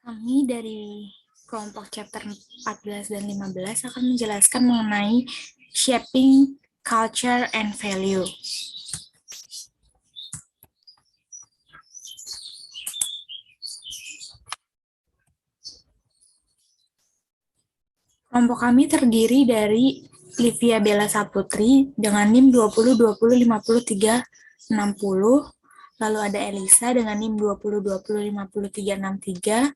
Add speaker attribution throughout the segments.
Speaker 1: Kami dari kelompok chapter 14 dan 15 akan menjelaskan mengenai shaping culture and value. Kelompok kami terdiri dari Livia Bella Saputri dengan NIM 20 20 53 60, lalu ada Elisa dengan NIM 20 20 53 63,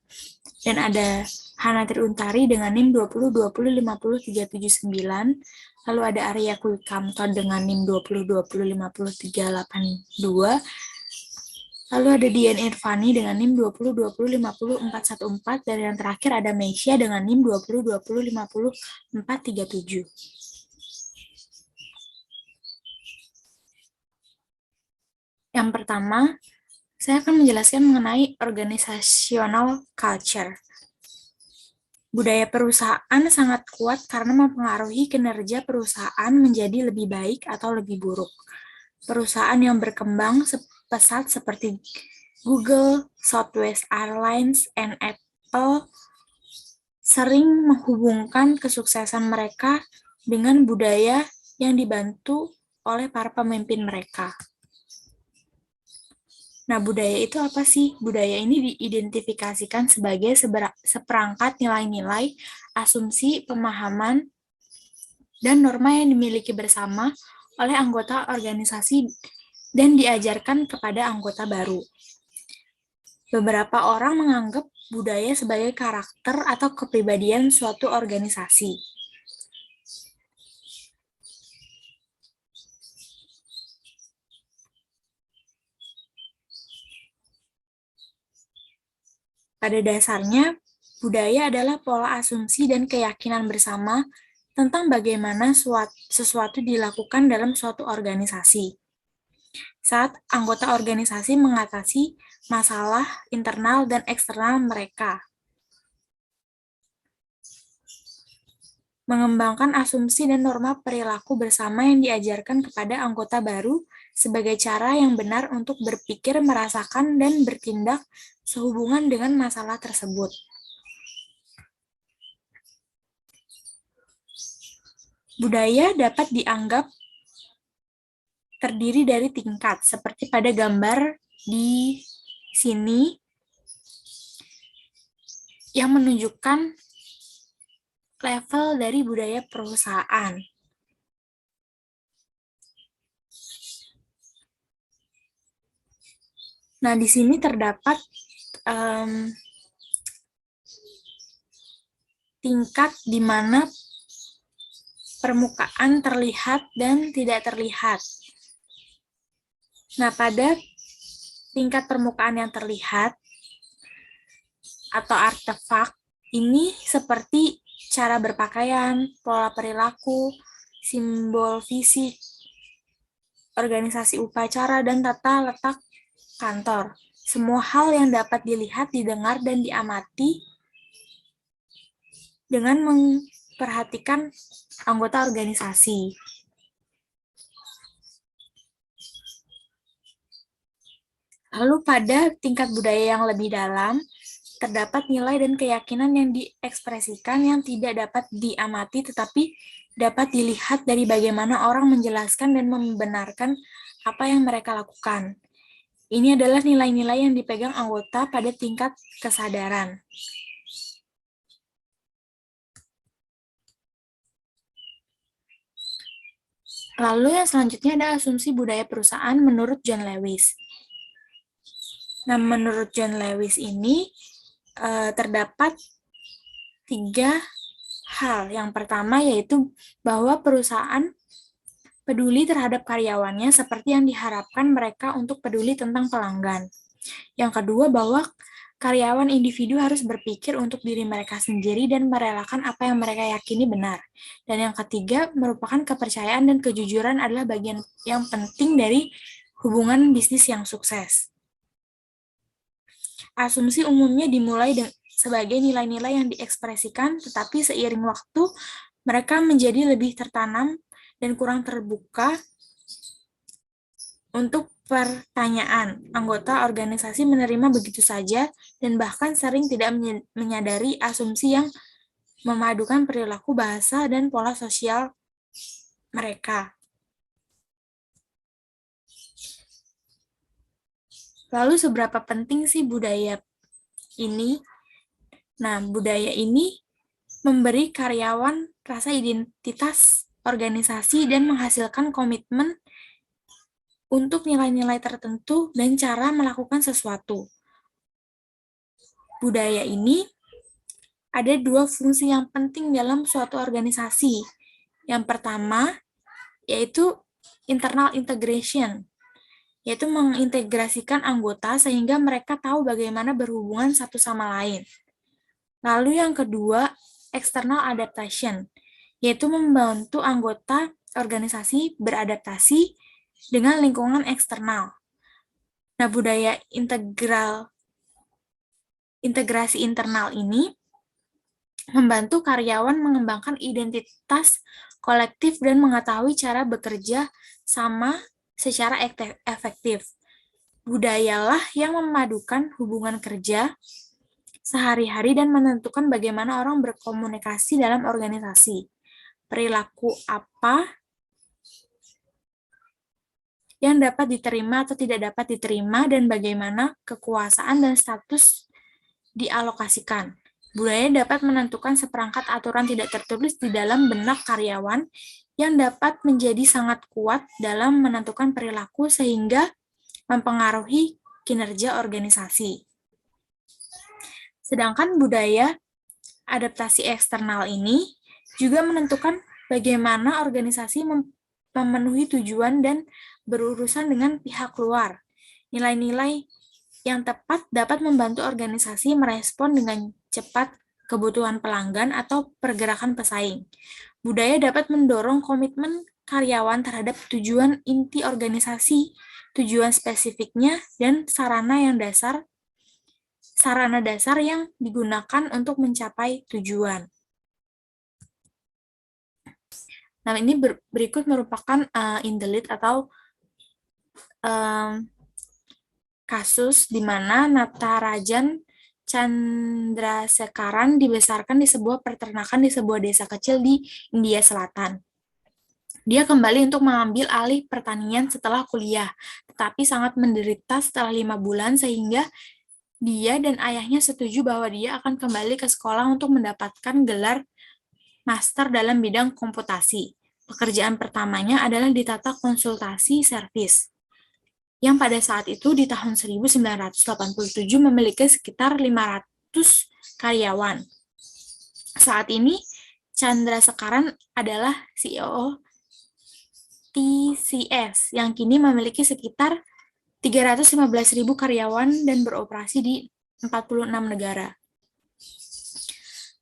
Speaker 1: dan ada Hana Triuntari dengan NIM 20 20 53 79, lalu ada Arya Kwikamto dengan NIM 20 20 53 82, lalu ada Dian Irvani dengan NIM 20 20 50 414, dan yang terakhir ada Meisya dengan NIM 20 20 50 437. Yang pertama, saya akan menjelaskan mengenai organizational culture. Budaya perusahaan sangat kuat karena mempengaruhi kinerja perusahaan menjadi lebih baik atau lebih buruk. Perusahaan yang berkembang pesat seperti Google, Southwest Airlines, dan Apple sering menghubungkan kesuksesan mereka dengan budaya yang dibantu oleh para pemimpin mereka. Nah, budaya itu apa sih? Budaya ini diidentifikasikan sebagai seperangkat nilai-nilai, asumsi, pemahaman, dan norma yang dimiliki bersama oleh anggota organisasi dan diajarkan kepada anggota baru. Beberapa orang menganggap budaya sebagai karakter atau kepribadian suatu organisasi. Pada dasarnya, budaya adalah pola asumsi dan keyakinan bersama tentang bagaimana sesuatu dilakukan dalam suatu organisasi. Saat anggota organisasi mengatasi masalah internal dan eksternal mereka. Mengembangkan asumsi dan norma perilaku bersama yang diajarkan kepada anggota baru sebagai cara yang benar untuk berpikir, merasakan, dan bertindak sehubungan dengan masalah tersebut. Budaya dapat dianggap terdiri dari tingkat, seperti pada gambar di sini, yang menunjukkan level dari budaya perusahaan. Nah, di sini terdapat tingkat di mana permukaan terlihat dan tidak terlihat. Nah, pada tingkat permukaan yang terlihat atau artefak, ini seperti cara berpakaian, pola perilaku, simbol fisik, organisasi upacara, dan tata letak kantor. Semua hal yang dapat dilihat, didengar, dan diamati dengan memperhatikan anggota organisasi. Lalu pada tingkat budaya yang lebih dalam, terdapat nilai dan keyakinan yang diekspresikan yang tidak dapat diamati tetapi dapat dilihat dari bagaimana orang menjelaskan dan membenarkan apa yang mereka lakukan. Ini adalah nilai-nilai yang dipegang anggota pada tingkat kesadaran. Lalu yang selanjutnya ada asumsi budaya perusahaan menurut John Lewis. Nah, menurut John Lewis ini terdapat 3 hal. Yang pertama yaitu bahwa perusahaan peduli terhadap karyawannya seperti yang diharapkan mereka untuk peduli tentang pelanggan. Yang kedua, bahwa karyawan individu harus berpikir untuk diri mereka sendiri dan merelakan apa yang mereka yakini benar. Dan yang ketiga, merupakan kepercayaan dan kejujuran adalah bagian yang penting dari hubungan bisnis yang sukses. Asumsi umumnya dimulai sebagai nilai-nilai yang diekspresikan, tetapi seiring waktu, mereka menjadi lebih tertanam dan kurang terbuka untuk pertanyaan. Anggota organisasi menerima begitu saja dan bahkan sering tidak menyadari asumsi yang memadukan perilaku, bahasa, dan pola sosial mereka. Lalu seberapa penting sih budaya ini? Nah, budaya ini memberi karyawan rasa identitas organisasi dan menghasilkan komitmen untuk nilai-nilai tertentu dan cara melakukan sesuatu. Budaya ini ada dua fungsi yang penting dalam suatu organisasi. Yang pertama, yaitu internal integration, yaitu mengintegrasikan anggota sehingga mereka tahu bagaimana berhubungan satu sama lain. Lalu yang kedua, external adaptation, yaitu membantu anggota organisasi beradaptasi dengan lingkungan eksternal. Nah, budaya integrasi internal ini membantu karyawan mengembangkan identitas kolektif dan mengetahui cara bekerja sama secara efektif. Budayalah yang memadukan hubungan kerja sehari-hari dan menentukan bagaimana orang berkomunikasi dalam organisasi. Perilaku apa yang dapat diterima atau tidak dapat diterima, dan bagaimana kekuasaan dan status dialokasikan. Budaya dapat menentukan seperangkat aturan tidak tertulis di dalam benak karyawan yang dapat menjadi sangat kuat dalam menentukan perilaku sehingga mempengaruhi kinerja organisasi. Sedangkan budaya adaptasi eksternal ini juga menentukan bagaimana organisasi memenuhi tujuan dan berurusan dengan pihak luar. Nilai-nilai yang tepat dapat membantu organisasi merespon dengan cepat kebutuhan pelanggan atau pergerakan pesaing. Budaya dapat mendorong komitmen karyawan terhadap tujuan inti organisasi, tujuan spesifiknya, dan sarana dasar yang digunakan untuk mencapai tujuan. Nah, ini berikut merupakan indelit atau kasus di mana Natarajan Chandrasekaran dibesarkan di sebuah peternakan di sebuah desa kecil di India Selatan. Dia kembali untuk mengambil alih pertanian setelah kuliah, tetapi sangat menderita setelah 5 bulan sehingga dia dan ayahnya setuju bahwa dia akan kembali ke sekolah untuk mendapatkan gelar master dalam bidang komputasi. Pekerjaan pertamanya adalah di tata konsultasi servis, yang pada saat itu di tahun 1987 memiliki sekitar 500 karyawan. Saat ini, Chandrasekaran adalah CEO TCS yang kini memiliki sekitar 315.000 karyawan dan beroperasi di 46 negara.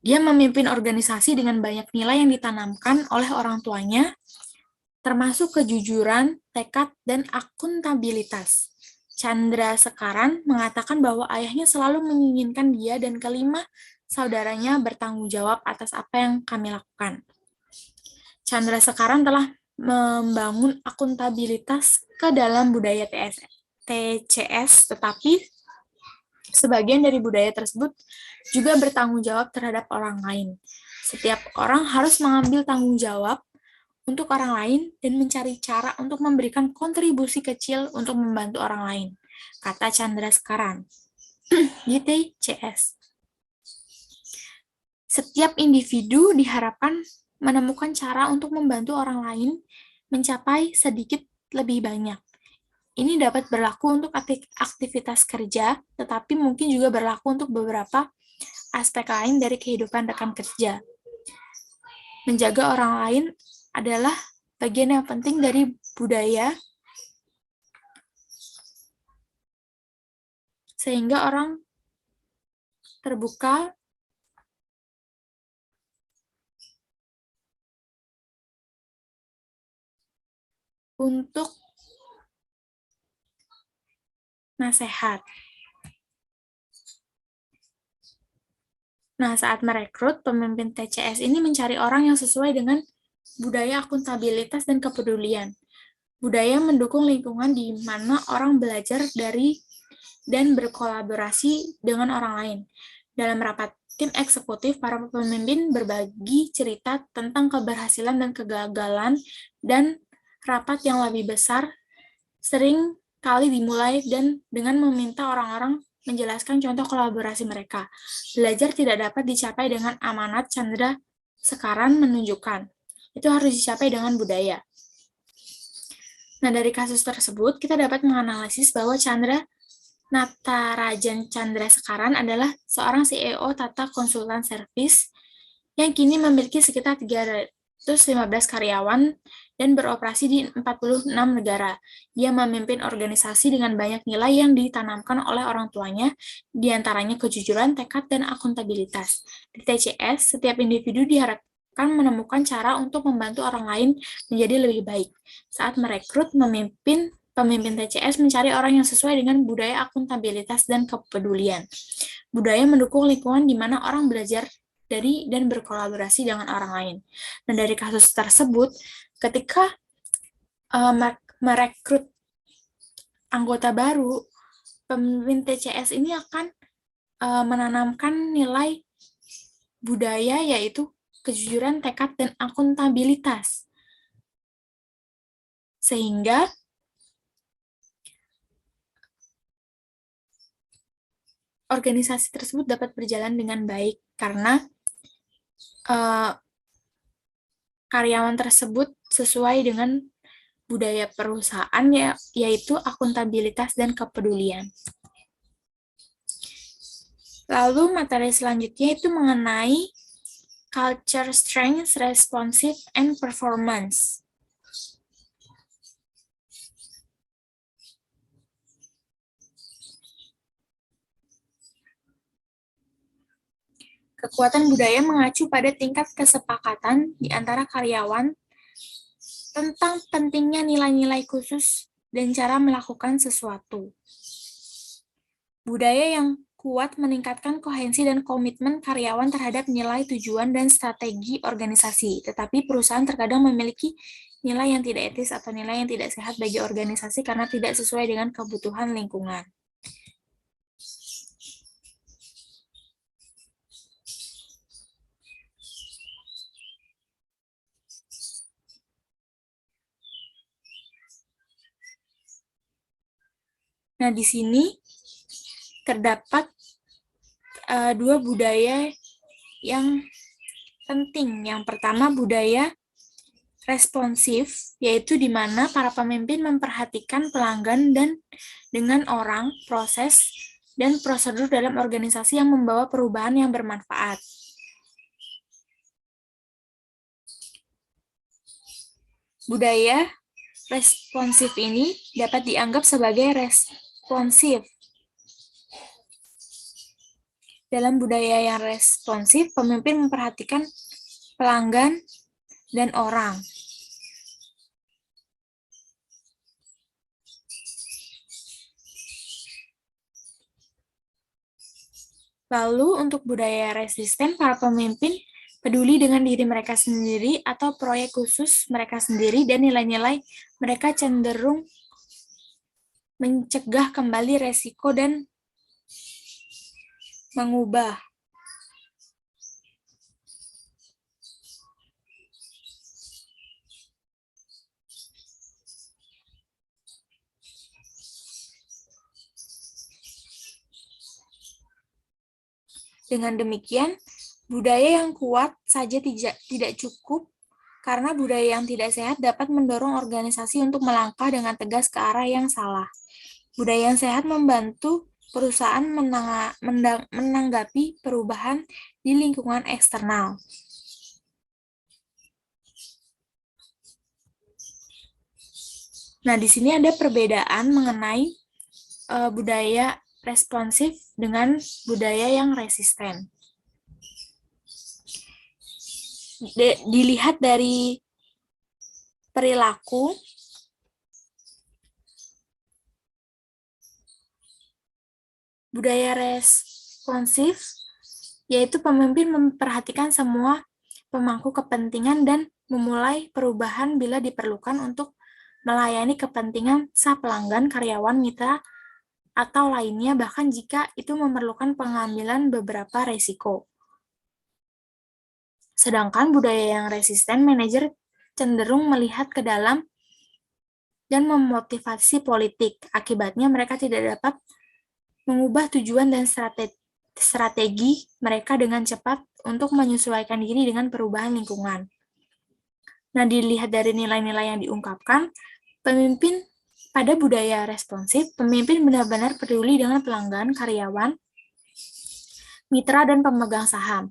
Speaker 1: Dia memimpin organisasi dengan banyak nilai yang ditanamkan oleh orang tuanya, termasuk kejujuran, tekad, dan akuntabilitas. Chandrasekaran mengatakan bahwa ayahnya selalu menginginkan dia dan kelima saudaranya bertanggung jawab atas apa yang kami lakukan. Chandrasekaran telah membangun akuntabilitas ke dalam budaya TCS, tetapi sebagian dari budaya tersebut juga bertanggung jawab terhadap orang lain. Setiap orang harus mengambil tanggung jawab untuk orang lain dan mencari cara untuk memberikan kontribusi kecil untuk membantu orang lain, kata Chandrasekaran di TCS. Setiap individu diharapkan menemukan cara untuk membantu orang lain mencapai sedikit lebih banyak. Ini dapat berlaku untuk aktivitas kerja, tetapi mungkin juga berlaku untuk beberapa aspek lain dari kehidupan rekan kerja. Menjaga orang lain adalah bagian yang penting dari budaya, sehingga orang terbuka untuk nasihat. Nah, saat merekrut, pemimpin TCS ini mencari orang yang sesuai dengan budaya akuntabilitas dan kepedulian. Budaya mendukung lingkungan di mana orang belajar dari dan berkolaborasi dengan orang lain. Dalam rapat tim eksekutif, para pemimpin berbagi cerita tentang keberhasilan dan kegagalan, dan rapat yang lebih besar sering kali dimulai dan dengan meminta orang-orang menjelaskan contoh kolaborasi mereka. Belajar tidak dapat dicapai dengan amanat, Chandra sekarang menunjukkan. Itu harus dicapai dengan budaya. Nah, dari kasus tersebut, kita dapat menganalisis bahwa Chandra Natarajan Chandrasekaran adalah seorang CEO tata konsultan servis yang kini memiliki sekitar 315 karyawan dan beroperasi di 46 negara. Dia memimpin organisasi dengan banyak nilai yang ditanamkan oleh orang tuanya, diantaranya kejujuran, tekad, dan akuntabilitas. Di TCS, setiap individu diharapkan menemukan cara untuk membantu orang lain menjadi lebih baik. Saat merekrut pemimpin TCS mencari orang yang sesuai dengan budaya akuntabilitas dan kepedulian. Budaya mendukung lingkungan di mana orang belajar dari dan berkolaborasi dengan orang lain. Dan dari kasus tersebut, ketika merekrut anggota baru, pemimpin TCS ini akan menanamkan nilai budaya, yaitu kejujuran, tekad, dan akuntabilitas. Sehingga organisasi tersebut dapat berjalan dengan baik karena karyawan tersebut sesuai dengan budaya perusahaan, yaitu akuntabilitas dan kepedulian. Lalu materi selanjutnya itu mengenai culture strength, responsive, and performance. Kekuatan budaya mengacu pada tingkat kesepakatan di antara karyawan tentang pentingnya nilai-nilai khusus dan cara melakukan sesuatu. Budaya yang kuat meningkatkan koherensi dan komitmen karyawan terhadap nilai, tujuan, dan strategi organisasi. Tetapi perusahaan terkadang memiliki nilai yang tidak etis atau nilai yang tidak sehat bagi organisasi karena tidak sesuai dengan kebutuhan lingkungan. Nah, di sini terdapat dua budaya yang penting. Yang pertama, budaya responsif, yaitu di mana para pemimpin memperhatikan pelanggan dan dengan orang, proses, dan prosedur dalam organisasi yang membawa perubahan yang bermanfaat. Budaya responsif ini dapat dianggap sebagai responsif. Dalam budaya yang responsif, pemimpin memperhatikan pelanggan dan orang. Lalu, untuk budaya resisten, para pemimpin peduli dengan diri mereka sendiri atau proyek khusus mereka sendiri, dan nilai-nilai mereka cenderung mencegah kembali resiko dan mengubah. Dengan demikian, budaya yang kuat saja tidak cukup, karena budaya yang tidak sehat dapat mendorong organisasi untuk melangkah dengan tegas ke arah yang salah. Budaya yang sehat membantu perusahaan menanggapi perubahan di lingkungan eksternal. Nah, di sini ada perbedaan mengenai budaya responsif dengan budaya yang resisten. Dilihat dari perilaku, budaya responsif yaitu pemimpin memperhatikan semua pemangku kepentingan dan memulai perubahan bila diperlukan untuk melayani kepentingan sah pelanggan, karyawan, mitra, atau lainnya, bahkan jika itu memerlukan pengambilan beberapa resiko. Sedangkan budaya yang resisten, manajer cenderung melihat ke dalam dan memotivasi politik. Akibatnya mereka tidak dapat mengubah tujuan dan strategi mereka dengan cepat untuk menyesuaikan diri dengan perubahan lingkungan. Nah, dilihat dari nilai-nilai yang diungkapkan, pemimpin pada budaya responsif, pemimpin benar-benar peduli dengan pelanggan, karyawan, mitra, dan pemegang saham.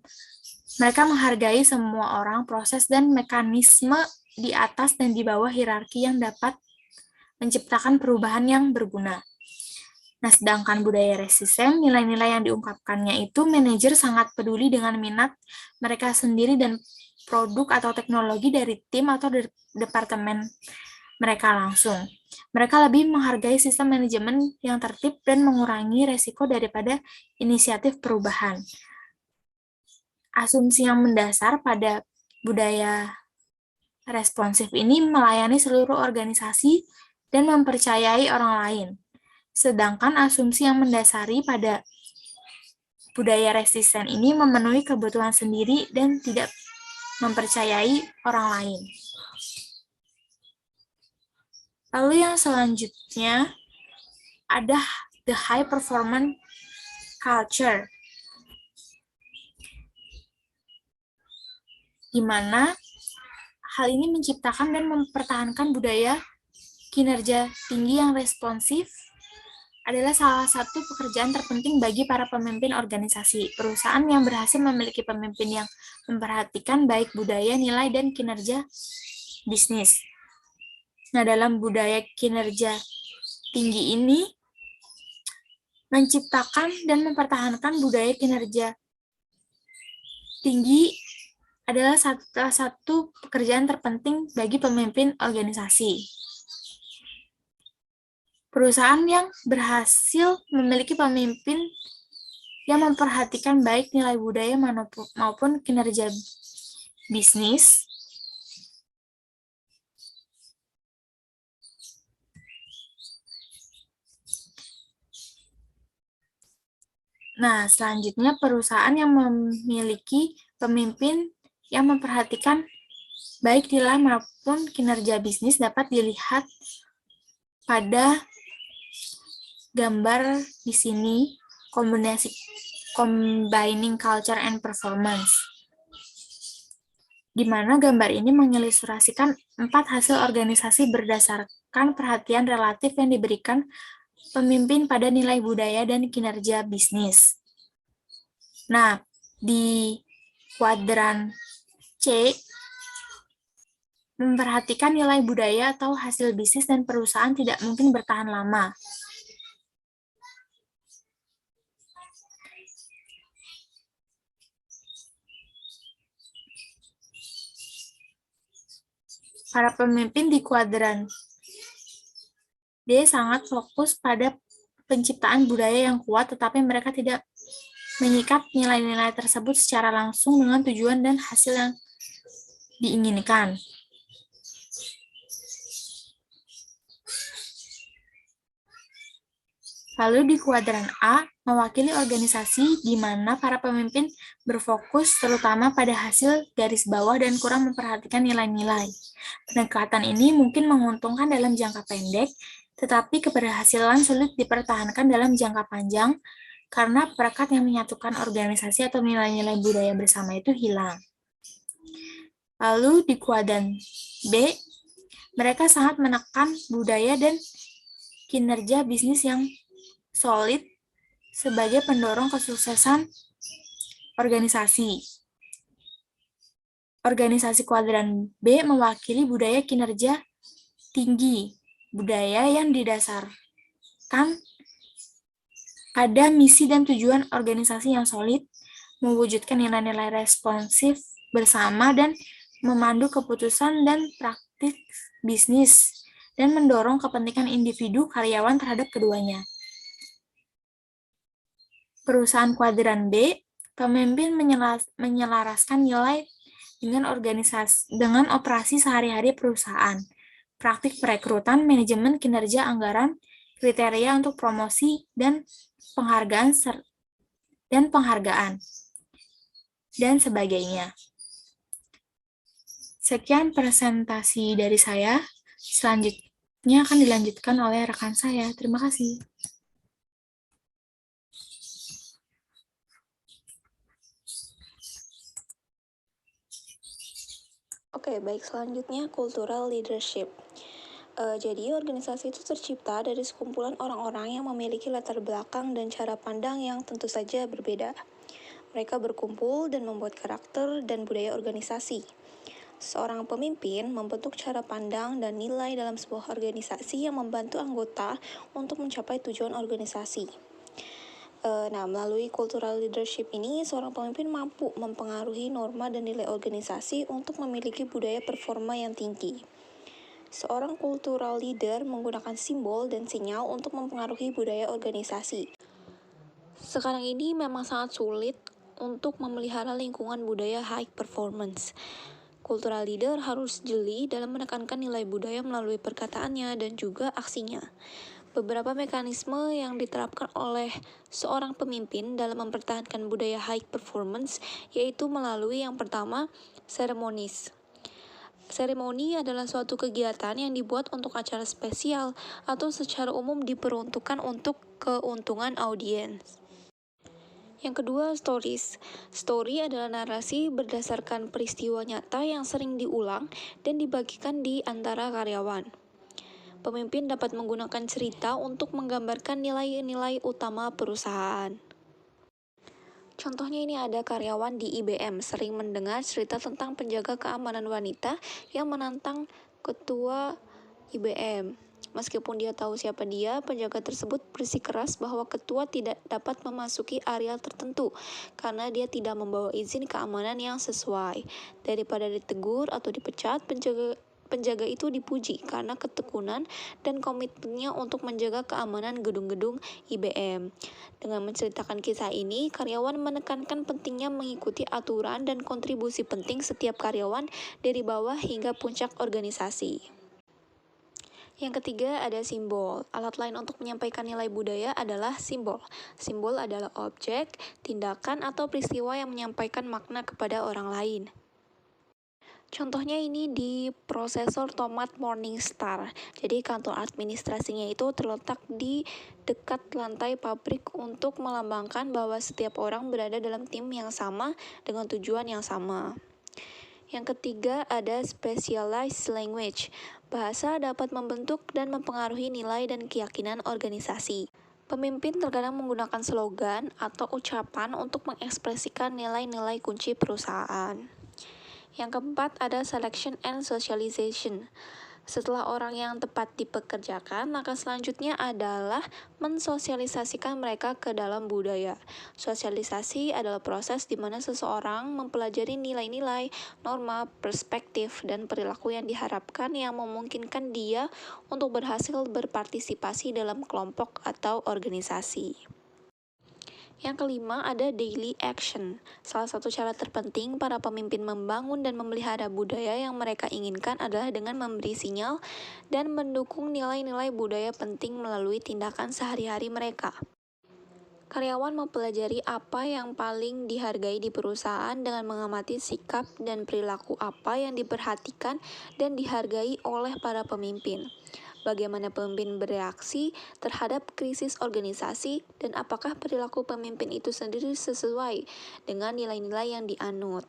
Speaker 1: Mereka menghargai semua orang, proses, dan mekanisme di atas dan di bawah hierarki yang dapat menciptakan perubahan yang berguna. Nah, sedangkan budaya resisten, nilai-nilai yang diungkapkannya itu manajer sangat peduli dengan minat mereka sendiri dan produk atau teknologi dari tim atau departemen mereka langsung. Mereka lebih menghargai sistem manajemen yang tertib dan mengurangi resiko daripada inisiatif perubahan. Asumsi yang mendasar pada budaya responsif ini melayani seluruh organisasi dan mempercayai orang lain. Sedangkan asumsi yang mendasari pada budaya resisten ini memenuhi kebutuhan sendiri dan tidak mempercayai orang lain. Lalu yang selanjutnya ada the high performance culture, di mana hal ini menciptakan dan mempertahankan budaya kinerja tinggi yang responsif adalah salah satu pekerjaan terpenting bagi para pemimpin organisasi. Perusahaan yang berhasil memiliki pemimpin yang memperhatikan baik budaya, nilai, dan kinerja bisnis. Nah, dalam budaya kinerja tinggi ini, menciptakan dan mempertahankan budaya kinerja tinggi adalah salah satu pekerjaan terpenting bagi pemimpin organisasi. Perusahaan yang berhasil memiliki pemimpin yang memperhatikan baik nilai budaya maupun kinerja bisnis Nah, selanjutnya perusahaan yang memiliki pemimpin yang memperhatikan baik nilai maupun kinerja bisnis dapat dilihat pada gambar di sini, combining culture and performance, di mana gambar ini mengilustrasikan 4 hasil organisasi berdasarkan perhatian relatif yang diberikan pemimpin pada nilai budaya dan kinerja bisnis. Nah, di kuadran C, memperhatikan nilai budaya atau hasil bisnis dan perusahaan tidak mungkin bertahan lama. Para pemimpin di kuadran D sangat fokus pada penciptaan budaya yang kuat, tetapi mereka tidak menyikat nilai-nilai tersebut secara langsung dengan tujuan dan hasil yang diinginkan. Lalu di kuadran A, mewakili organisasi di mana para pemimpin berfokus terutama pada hasil garis bawah dan kurang memperhatikan nilai-nilai. Pendekatan ini mungkin menguntungkan dalam jangka pendek, tetapi keberhasilan sulit dipertahankan dalam jangka panjang karena perekat yang menyatukan organisasi atau nilai-nilai budaya bersama itu hilang. Lalu di kuadran B, mereka sangat menekan budaya dan kinerja bisnis yang solid sebagai pendorong kesuksesan organisasi. Organisasi kuadran B mewakili budaya kinerja tinggi, budaya yang didasarkan pada misi dan tujuan organisasi yang solid, mewujudkan nilai-nilai responsif bersama dan memandu keputusan dan praktik bisnis, dan mendorong kepentingan individu karyawan terhadap keduanya. Perusahaan kuadran B, pemimpin menyelaraskan nilai dengan operasi sehari-hari perusahaan. praktik perekrutan, manajemen kinerja anggaran, kriteria untuk promosi, dan penghargaan, dan sebagainya. Sekian presentasi dari saya. Selanjutnya akan dilanjutkan oleh rekan saya. Terima kasih.
Speaker 2: Oke, baik. Selanjutnya, cultural leadership. Jadi, organisasi itu tercipta dari sekumpulan orang-orang yang memiliki latar belakang dan cara pandang yang tentu saja berbeda. Mereka berkumpul dan membuat karakter dan budaya organisasi. Seorang pemimpin membentuk cara pandang dan nilai dalam sebuah organisasi yang membantu anggota untuk mencapai tujuan organisasi. Nah, melalui cultural leadership ini, seorang pemimpin mampu mempengaruhi norma dan nilai organisasi untuk memiliki budaya performa yang tinggi. Seorang cultural leader menggunakan simbol dan sinyal untuk mempengaruhi budaya organisasi. Sekarang ini memang sangat sulit untuk memelihara lingkungan budaya high performance. Cultural leader harus jeli dalam menekankan nilai budaya melalui perkataannya dan juga aksinya. Beberapa mekanisme yang diterapkan oleh seorang pemimpin dalam mempertahankan budaya high performance yaitu melalui yang pertama, seremonis. Seremoni adalah suatu kegiatan yang dibuat untuk acara spesial atau secara umum diperuntukkan untuk keuntungan audiens. Yang kedua, stories. Story adalah narasi berdasarkan peristiwa nyata yang sering diulang dan dibagikan di antara karyawan. Pemimpin dapat menggunakan cerita untuk menggambarkan nilai-nilai utama perusahaan. Contohnya ini ada karyawan di IBM sering mendengar cerita tentang penjaga keamanan wanita yang menantang ketua IBM. Meskipun dia tahu siapa dia, penjaga tersebut bersikeras bahwa ketua tidak dapat memasuki area tertentu karena dia tidak membawa izin keamanan yang sesuai. Daripada ditegur atau dipecat, penjaga itu dipuji karena ketekunan dan komitmennya untuk menjaga keamanan gedung-gedung IBM. Dengan menceritakan kisah ini, karyawan menekankan pentingnya mengikuti aturan dan kontribusi penting setiap karyawan dari bawah hingga puncak organisasi. Yang ketiga ada simbol. Alat lain untuk menyampaikan nilai budaya adalah simbol. Simbol adalah objek, tindakan, atau peristiwa yang menyampaikan makna kepada orang lain. Contohnya ini di prosesor tomat Morningstar. Jadi kantor administrasinya itu terletak di dekat lantai pabrik untuk melambangkan bahwa setiap orang berada dalam tim yang sama dengan tujuan yang sama. Yang ketiga ada specialized language. Bahasa dapat membentuk dan mempengaruhi nilai dan keyakinan organisasi. Pemimpin terkadang menggunakan slogan atau ucapan untuk mengekspresikan nilai-nilai kunci perusahaan. Yang keempat ada selection and socialization. Setelah orang yang tepat dipekerjakan, maka selanjutnya adalah mensosialisasikan mereka ke dalam budaya. Sosialisasi adalah proses di mana seseorang mempelajari nilai-nilai, norma, perspektif, dan perilaku yang diharapkan yang memungkinkan dia untuk berhasil berpartisipasi dalam kelompok atau organisasi. Yang kelima ada daily action. Salah satu cara terpenting para pemimpin membangun dan memelihara budaya yang mereka inginkan adalah dengan memberi sinyal dan mendukung nilai-nilai budaya penting melalui tindakan sehari-hari mereka. Karyawan mempelajari apa yang paling dihargai di perusahaan dengan mengamati sikap dan perilaku apa yang diperhatikan dan dihargai oleh para pemimpin. Bagaimana pemimpin bereaksi terhadap krisis organisasi dan apakah perilaku pemimpin itu sendiri sesuai dengan nilai-nilai yang dianut.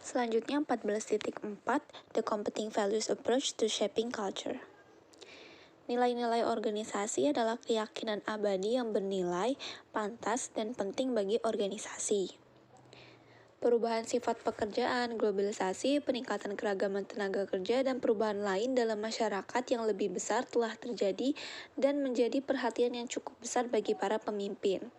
Speaker 2: Selanjutnya 14.4 The Competing Values Approach to Shaping Culture. Nilai-nilai organisasi adalah keyakinan abadi yang bernilai, pantas, dan penting bagi organisasi. Perubahan sifat pekerjaan, globalisasi, peningkatan keragaman tenaga kerja, dan perubahan lain dalam masyarakat yang lebih besar telah terjadi dan menjadi perhatian yang cukup besar bagi para pemimpin.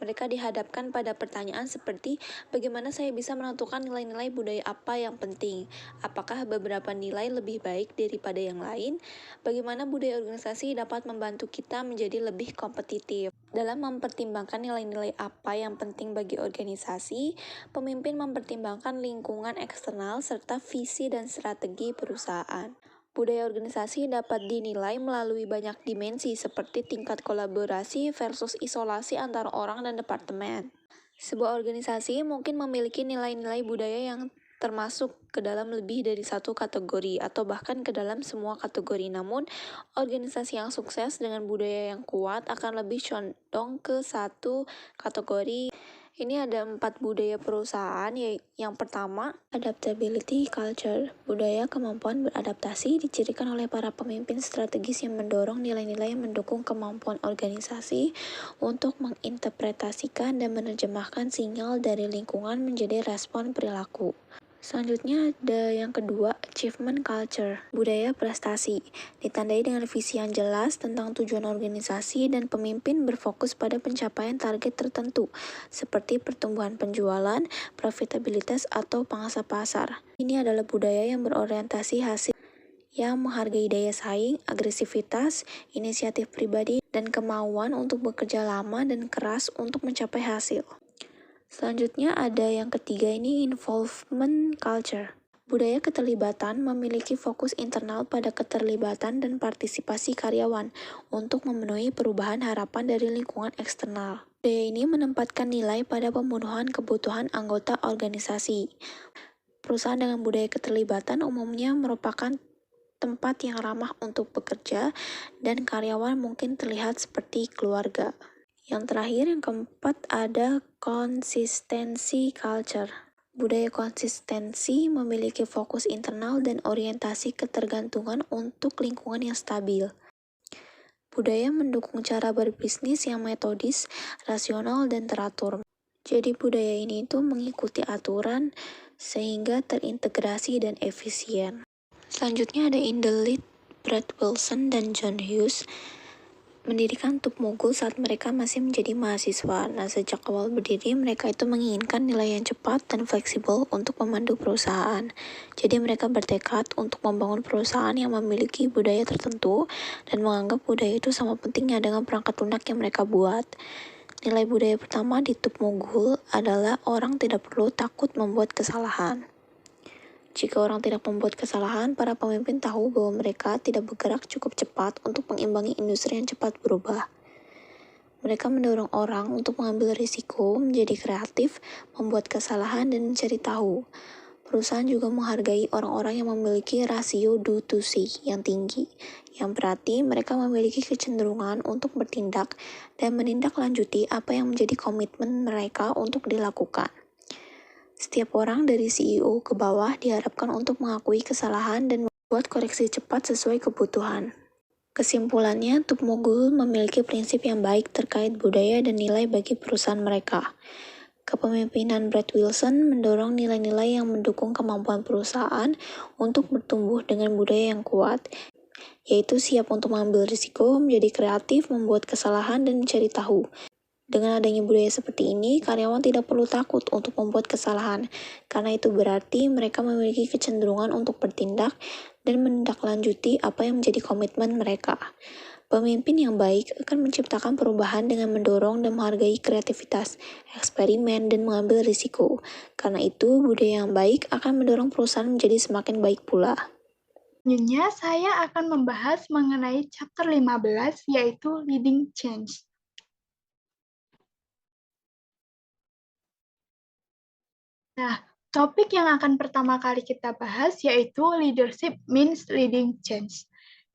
Speaker 2: Mereka dihadapkan pada pertanyaan seperti, bagaimana saya bisa menentukan nilai-nilai budaya apa yang penting? Apakah beberapa nilai lebih baik daripada yang lain? Bagaimana budaya organisasi dapat membantu kita menjadi lebih kompetitif? Dalam mempertimbangkan nilai-nilai apa yang penting bagi organisasi, pemimpin mempertimbangkan lingkungan eksternal serta visi dan strategi perusahaan. Budaya organisasi dapat dinilai melalui banyak dimensi seperti tingkat kolaborasi versus isolasi antara orang dan departemen. Sebuah organisasi mungkin memiliki nilai-nilai budaya yang termasuk ke dalam lebih dari satu kategori atau bahkan ke dalam semua kategori. Namun, organisasi yang sukses dengan budaya yang kuat akan lebih condong ke satu kategori. Ini ada 4 budaya perusahaan. Yang pertama, adaptability culture. Budaya kemampuan beradaptasi dicirikan oleh para pemimpin strategis yang mendorong nilai-nilai yang mendukung kemampuan organisasi untuk menginterpretasikan dan menerjemahkan sinyal dari lingkungan menjadi respon perilaku. Selanjutnya ada yang kedua, achievement culture, budaya prestasi. Ditandai dengan visi yang jelas tentang tujuan organisasi dan pemimpin berfokus pada pencapaian target tertentu, seperti pertumbuhan penjualan, profitabilitas, atau pangsa pasar. Ini adalah budaya yang berorientasi hasil yang menghargai daya saing, agresivitas, inisiatif pribadi, dan kemauan untuk bekerja lama dan keras untuk mencapai hasil. Selanjutnya ada yang ketiga ini involvement culture. Budaya keterlibatan memiliki fokus internal pada keterlibatan dan partisipasi karyawan untuk memenuhi perubahan harapan dari lingkungan eksternal. Budaya ini menempatkan nilai pada pemenuhan kebutuhan anggota organisasi. Perusahaan dengan budaya keterlibatan umumnya merupakan tempat yang ramah untuk bekerja dan karyawan mungkin terlihat seperti keluarga. Yang terakhir, yang keempat, ada konsistensi culture. Budaya konsistensi memiliki fokus internal dan orientasi ketergantungan untuk lingkungan yang stabil. Budaya mendukung cara berbisnis yang metodis, rasional, dan teratur. Jadi budaya ini itu mengikuti aturan sehingga terintegrasi dan efisien. Selanjutnya ada Indelit, Brad Wilson, dan John Hughes mendirikan Tutmogul saat mereka masih menjadi mahasiswa. Nah, sejak awal berdiri, mereka itu menginginkan nilai yang cepat dan fleksibel untuk memandu perusahaan. Jadi mereka bertekad untuk membangun perusahaan yang memiliki budaya tertentu dan menganggap budaya itu sama pentingnya dengan perangkat lunak yang mereka buat. Nilai budaya pertama di Tutmogul adalah orang tidak perlu takut membuat kesalahan. Jika orang tidak membuat kesalahan, para pemimpin tahu bahwa mereka tidak bergerak cukup cepat untuk mengimbangi industri yang cepat berubah. Mereka mendorong orang untuk mengambil risiko, menjadi kreatif, membuat kesalahan, dan mencari tahu. Perusahaan juga menghargai orang-orang yang memiliki rasio do to see yang tinggi, yang berarti mereka memiliki kecenderungan untuk bertindak dan menindaklanjuti apa yang menjadi komitmen mereka untuk dilakukan. Setiap orang dari CEO ke bawah diharapkan untuk mengakui kesalahan dan membuat koreksi cepat sesuai kebutuhan. Kesimpulannya, Tutmogul memiliki prinsip yang baik terkait budaya dan nilai bagi perusahaan mereka. Kepemimpinan Brad Wilson mendorong nilai-nilai yang mendukung kemampuan perusahaan untuk bertumbuh dengan budaya yang kuat, yaitu siap untuk mengambil risiko, menjadi kreatif, membuat kesalahan, dan mencari tahu. Dengan adanya budaya seperti ini, karyawan tidak perlu takut untuk membuat kesalahan, karena itu berarti mereka memiliki kecenderungan untuk bertindak dan menindaklanjuti apa yang menjadi komitmen mereka. Pemimpin yang baik akan menciptakan perubahan dengan mendorong dan menghargai kreativitas, eksperimen, dan mengambil risiko. Karena itu, budaya yang baik akan mendorong perusahaan menjadi semakin baik pula.
Speaker 1: Selanjutnya, saya akan membahas mengenai chapter 15, yaitu Leading Change. Nah, topik yang akan pertama kali kita bahas yaitu leadership means leading change.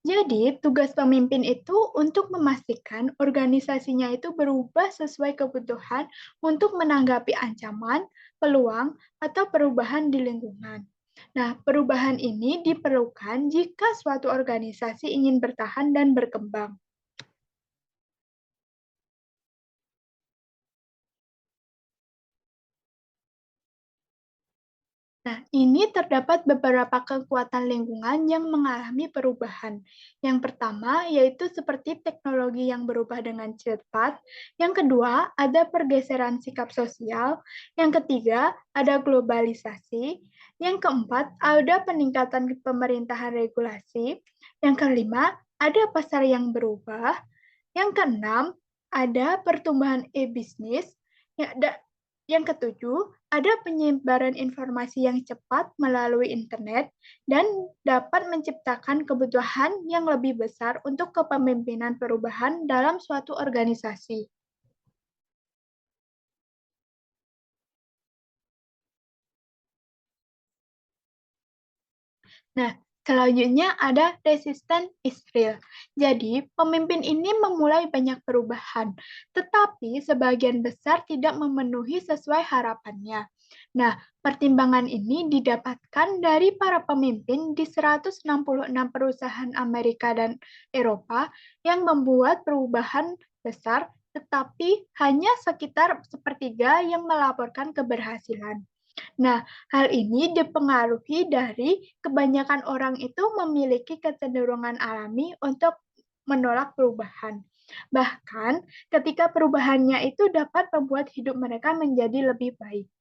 Speaker 1: Jadi, tugas pemimpin itu untuk memastikan organisasinya itu berubah sesuai kebutuhan untuk menanggapi ancaman, peluang, atau perubahan di lingkungan. Nah, perubahan ini diperlukan jika suatu organisasi ingin bertahan dan berkembang. Nah, ini terdapat beberapa kekuatan lingkungan yang mengalami perubahan. Yang pertama, yaitu seperti teknologi yang berubah dengan cepat. Yang kedua, ada pergeseran sikap sosial. Yang ketiga, ada globalisasi. Yang keempat, ada peningkatan pemerintahan regulasi. Yang kelima, ada pasar yang berubah. Yang keenam, ada pertumbuhan e-bisnis. Yang ketujuh, ada penyebaran informasi yang cepat melalui internet dan dapat menciptakan kebutuhan yang lebih besar untuk kepemimpinan perubahan dalam suatu organisasi. Nah, selanjutnya ada resistance is real. Jadi, pemimpin ini memulai banyak perubahan, tetapi sebagian besar tidak memenuhi sesuai harapannya. Nah, pertimbangan ini didapatkan dari para pemimpin di 166 perusahaan Amerika dan Eropa yang membuat perubahan besar, tetapi hanya sekitar sepertiga yang melaporkan keberhasilan. Nah, hal ini dipengaruhi dari kebanyakan orang itu memiliki kecenderungan alami untuk menolak perubahan. Bahkan ketika perubahannya itu dapat membuat hidup mereka menjadi lebih baik.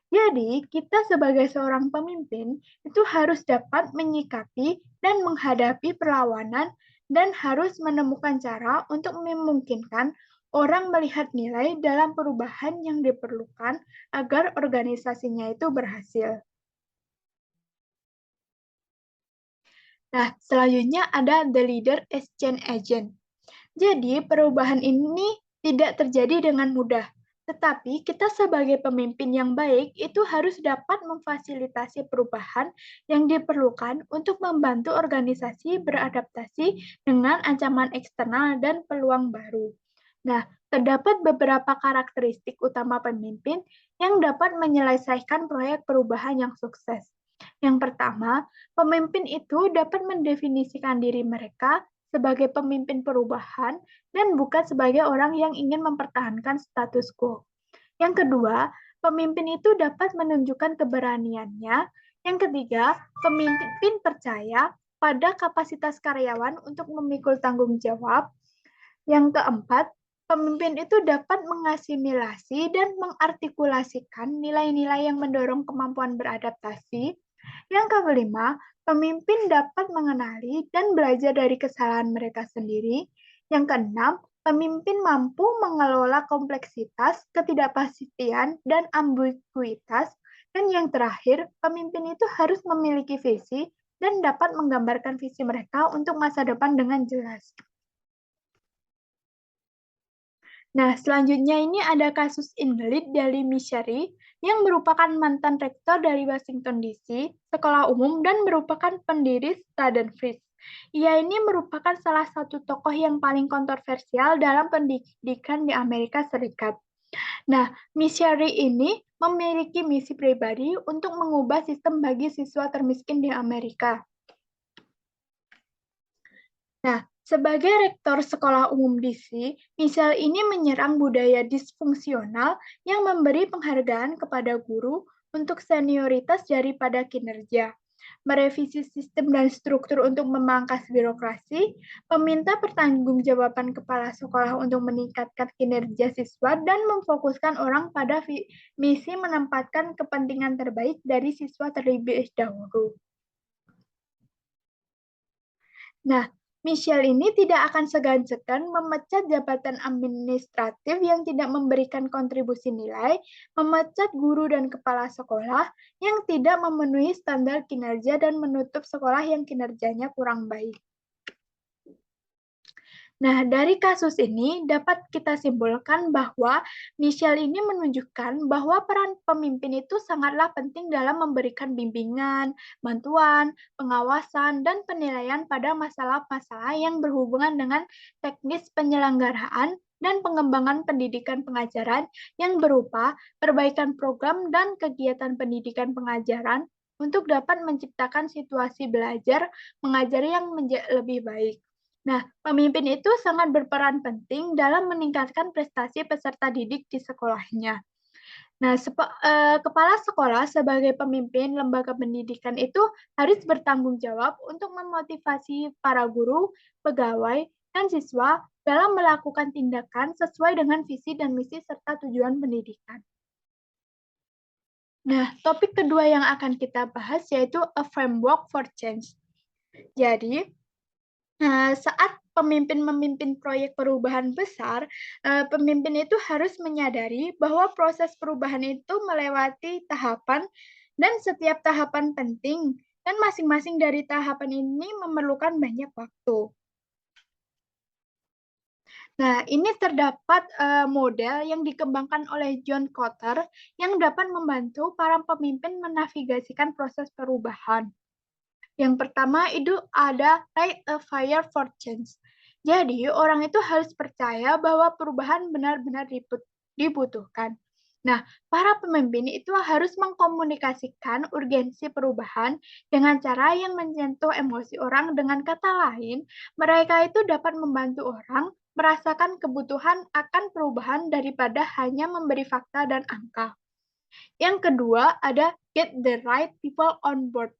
Speaker 1: Jadi, kita sebagai seorang pemimpin itu harus dapat menyikapi dan menghadapi perlawanan dan harus menemukan cara untuk memungkinkan orang melihat nilai dalam perubahan yang diperlukan agar organisasinya itu berhasil. Nah, selanjutnya ada the leader as change agent. Jadi, perubahan ini tidak terjadi dengan mudah. Tetapi, kita sebagai pemimpin yang baik itu harus dapat memfasilitasi perubahan yang diperlukan untuk membantu organisasi beradaptasi dengan ancaman eksternal dan peluang baru. Nah, terdapat beberapa karakteristik utama pemimpin yang dapat menyelesaikan proyek perubahan yang sukses. Yang pertama, pemimpin itu dapat mendefinisikan diri mereka sebagai pemimpin perubahan dan bukan sebagai orang yang ingin mempertahankan status quo. Yang kedua, pemimpin itu dapat menunjukkan keberaniannya. Yang ketiga, pemimpin percaya pada kapasitas karyawan untuk memikul tanggung jawab. Yang keempat, pemimpin itu dapat mengasimilasi dan mengartikulasikan nilai-nilai yang mendorong kemampuan beradaptasi. Yang kelima, pemimpin dapat mengenali dan belajar dari kesalahan mereka sendiri. Yang keenam, pemimpin mampu mengelola kompleksitas, ketidakpastian, dan ambiguitas. Dan yang terakhir, pemimpin itu harus memiliki visi dan dapat menggambarkan visi mereka untuk masa depan dengan jelas. Nah, selanjutnya ini ada kasus Ingrid dari Missouri yang merupakan mantan rektor dari Washington DC, sekolah umum, dan merupakan pendiri Student First. Ia ini merupakan salah satu tokoh yang paling kontroversial dalam pendidikan di Amerika Serikat. Nah, Missouri ini memiliki misi pribadi untuk mengubah sistem bagi siswa termiskin di Amerika. Nah, sebagai rektor sekolah umum DC, Michelle ini menyerang budaya disfungsional yang memberi penghargaan kepada guru untuk senioritas daripada kinerja, merevisi sistem dan struktur untuk memangkas birokrasi, meminta pertanggungjawaban kepala sekolah untuk meningkatkan kinerja siswa, dan memfokuskan orang pada misi menempatkan kepentingan terbaik dari siswa terlebih dahulu. Nah, Michelle ini tidak akan segan-segan memecat jabatan administratif yang tidak memberikan kontribusi nilai, memecat guru dan kepala sekolah yang tidak memenuhi standar kinerja, dan menutup sekolah yang kinerjanya kurang baik. Nah, dari kasus ini dapat kita simpulkan bahwa Michelle ini menunjukkan bahwa peran pemimpin itu sangatlah penting dalam memberikan bimbingan, bantuan, pengawasan, dan penilaian pada masalah-masalah yang berhubungan dengan teknis penyelenggaraan dan pengembangan pendidikan pengajaran yang berupa perbaikan program dan kegiatan pendidikan pengajaran untuk dapat menciptakan situasi belajar mengajar yang lebih baik. Nah, pemimpin itu sangat berperan penting dalam meningkatkan prestasi peserta didik di sekolahnya. Nah, kepala sekolah sebagai pemimpin lembaga pendidikan itu harus bertanggung jawab untuk memotivasi para guru, pegawai, dan siswa dalam melakukan tindakan sesuai dengan visi dan misi serta tujuan pendidikan. Nah, topik kedua yang akan kita bahas yaitu a framework for change. Jadi,
Speaker 3: Saat pemimpin memimpin proyek perubahan besar, pemimpin itu harus menyadari bahwa proses perubahan itu melewati tahapan dan setiap tahapan penting dan masing-masing dari tahapan ini memerlukan banyak waktu. Nah, ini terdapat model yang dikembangkan oleh John Kotter yang dapat membantu para pemimpin menavigasikan proses perubahan. Yang pertama itu ada light a fire for change. Jadi, orang itu harus percaya bahwa perubahan benar-benar dibutuhkan. Nah, para pemimpin itu harus mengkomunikasikan urgensi perubahan dengan cara yang menyentuh emosi orang. Dengan kata lain, mereka itu dapat membantu orang merasakan kebutuhan akan perubahan daripada hanya memberi fakta dan angka. Yang kedua, ada get the right people on board.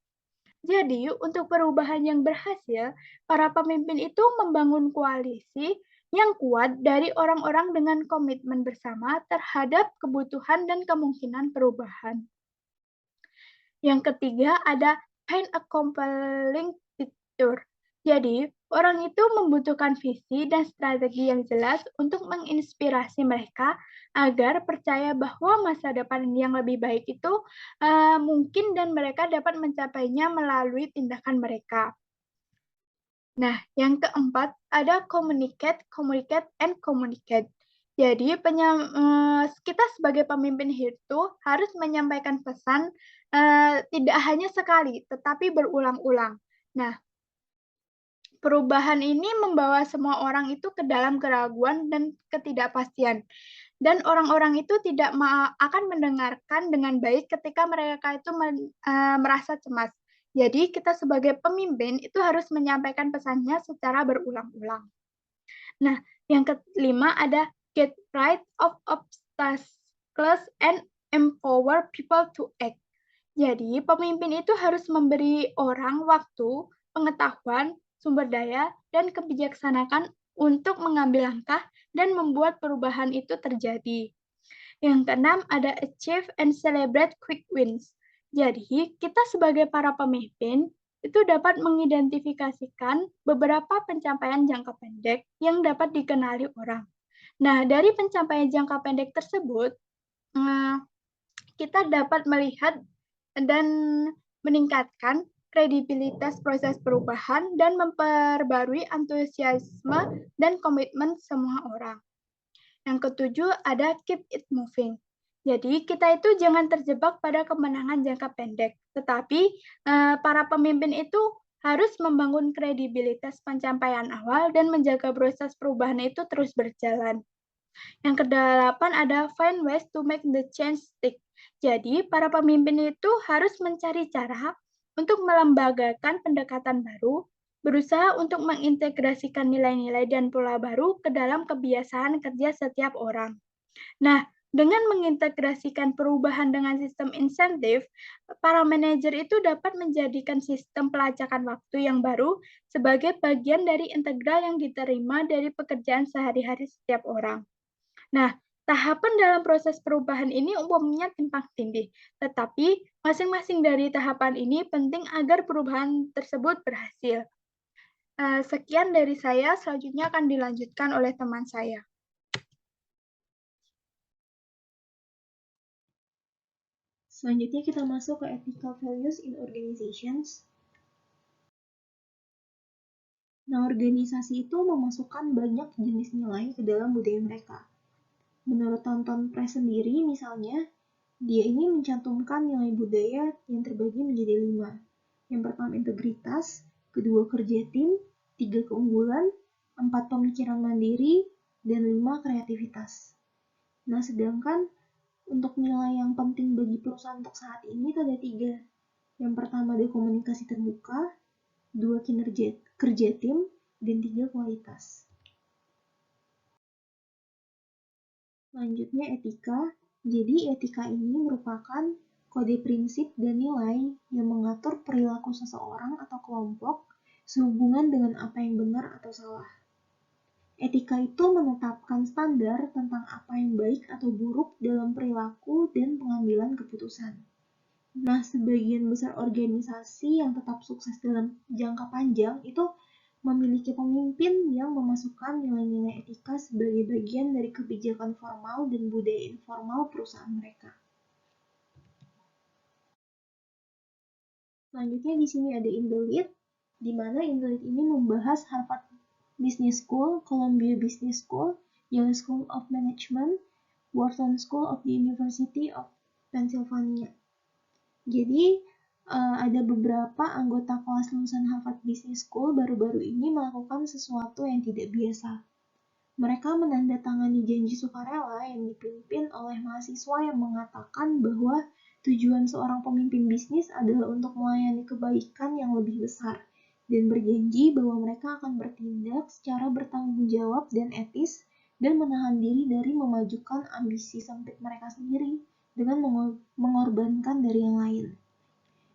Speaker 3: Jadi, untuk perubahan yang berhasil, para pemimpin itu membangun koalisi yang kuat dari orang-orang dengan komitmen bersama terhadap kebutuhan dan kemungkinan perubahan. Yang ketiga ada paint a compelling picture. Jadi, orang itu membutuhkan visi dan strategi yang jelas untuk menginspirasi mereka agar percaya bahwa masa depan yang lebih baik itu mungkin dan mereka dapat mencapainya melalui tindakan mereka. Nah, yang keempat ada communicate, communicate, and communicate. Jadi, kita sebagai pemimpin itu harus menyampaikan pesan tidak hanya sekali, tetapi berulang-ulang. Nah, perubahan ini membawa semua orang itu ke dalam keraguan dan ketidakpastian. Dan orang-orang itu tidak akan mendengarkan dengan baik ketika mereka itu merasa cemas. Jadi kita sebagai pemimpin itu harus menyampaikan pesannya secara berulang-ulang. Nah, yang kelima ada get rid of obstacles and empower people to act. Jadi, pemimpin itu harus memberi orang waktu, pengetahuan, sumber daya, dan kebijaksanaan untuk mengambil langkah dan membuat perubahan itu terjadi. Yang keenam ada achieve and celebrate quick wins. Jadi, kita sebagai para pemimpin itu dapat mengidentifikasikan beberapa pencapaian jangka pendek yang dapat dikenali orang. Nah, dari pencapaian jangka pendek tersebut, kita dapat melihat dan meningkatkan kredibilitas proses perubahan dan memperbarui antusiasme dan komitmen semua orang. Yang ketujuh ada keep it moving. Jadi kita itu jangan terjebak pada kemenangan jangka pendek, tetapi para pemimpin itu harus membangun kredibilitas pencapaian awal dan menjaga proses perubahan itu terus berjalan. Yang kedelapan ada find ways to make the change stick. Jadi para pemimpin itu harus mencari cara untuk melembagakan pendekatan baru, berusaha untuk mengintegrasikan nilai-nilai dan pola baru ke dalam kebiasaan kerja setiap orang. Nah, dengan mengintegrasikan perubahan dengan sistem insentif, para manajer itu dapat menjadikan sistem pelacakan waktu yang baru sebagai bagian dari integral yang diterima dari pekerjaan sehari-hari setiap orang. Nah, tahapan dalam proses perubahan ini umumnya timpang tindih, tetapi masing-masing dari tahapan ini penting agar perubahan tersebut berhasil. Sekian dari saya, selanjutnya akan dilanjutkan oleh teman saya.
Speaker 4: Selanjutnya kita masuk ke ethical values in organizations. Nah, organisasi itu memasukkan banyak jenis nilai ke dalam budaya mereka. Menurut Tonton Press sendiri, misalnya, dia ini mencantumkan nilai budaya yang terbagi menjadi 5. Yang pertama integritas, kedua kerja tim, 3 keunggulan, 4 pemikiran mandiri, dan 5 kreativitas. Nah, sedangkan untuk nilai yang penting bagi perusahaan untuk saat ini itu ada 3. Yang pertama ada komunikasi terbuka, 2 kinerja kerja tim, dan 3 kualitas. Selanjutnya etika. Jadi etika ini merupakan kode prinsip dan nilai yang mengatur perilaku seseorang atau kelompok sehubungan dengan apa yang benar atau salah. Etika itu menetapkan standar tentang apa yang baik atau buruk dalam perilaku dan pengambilan keputusan. Nah, sebagian besar organisasi yang tetap sukses dalam jangka panjang itu memiliki pemimpin yang memasukkan nilai-nilai etika sebagai bagian dari kebijakan formal dan budaya informal perusahaan mereka. Selanjutnya di sini ada Indolit, di mana Indolit ini membahas Harvard Business School, Columbia Business School, Yale School of Management, Wharton School of the University of Pennsylvania. Jadi, ada beberapa anggota kelas lulusan Harvard Business School baru-baru ini melakukan sesuatu yang tidak biasa. Mereka menandatangani janji sukarela yang dipimpin oleh mahasiswa yang mengatakan bahwa tujuan seorang pemimpin bisnis adalah untuk melayani kebaikan yang lebih besar, dan berjanji bahwa mereka akan bertindak secara bertanggung jawab dan etis, dan menahan diri dari memajukan ambisi sempit mereka sendiri dengan mengorbankan dari yang lain.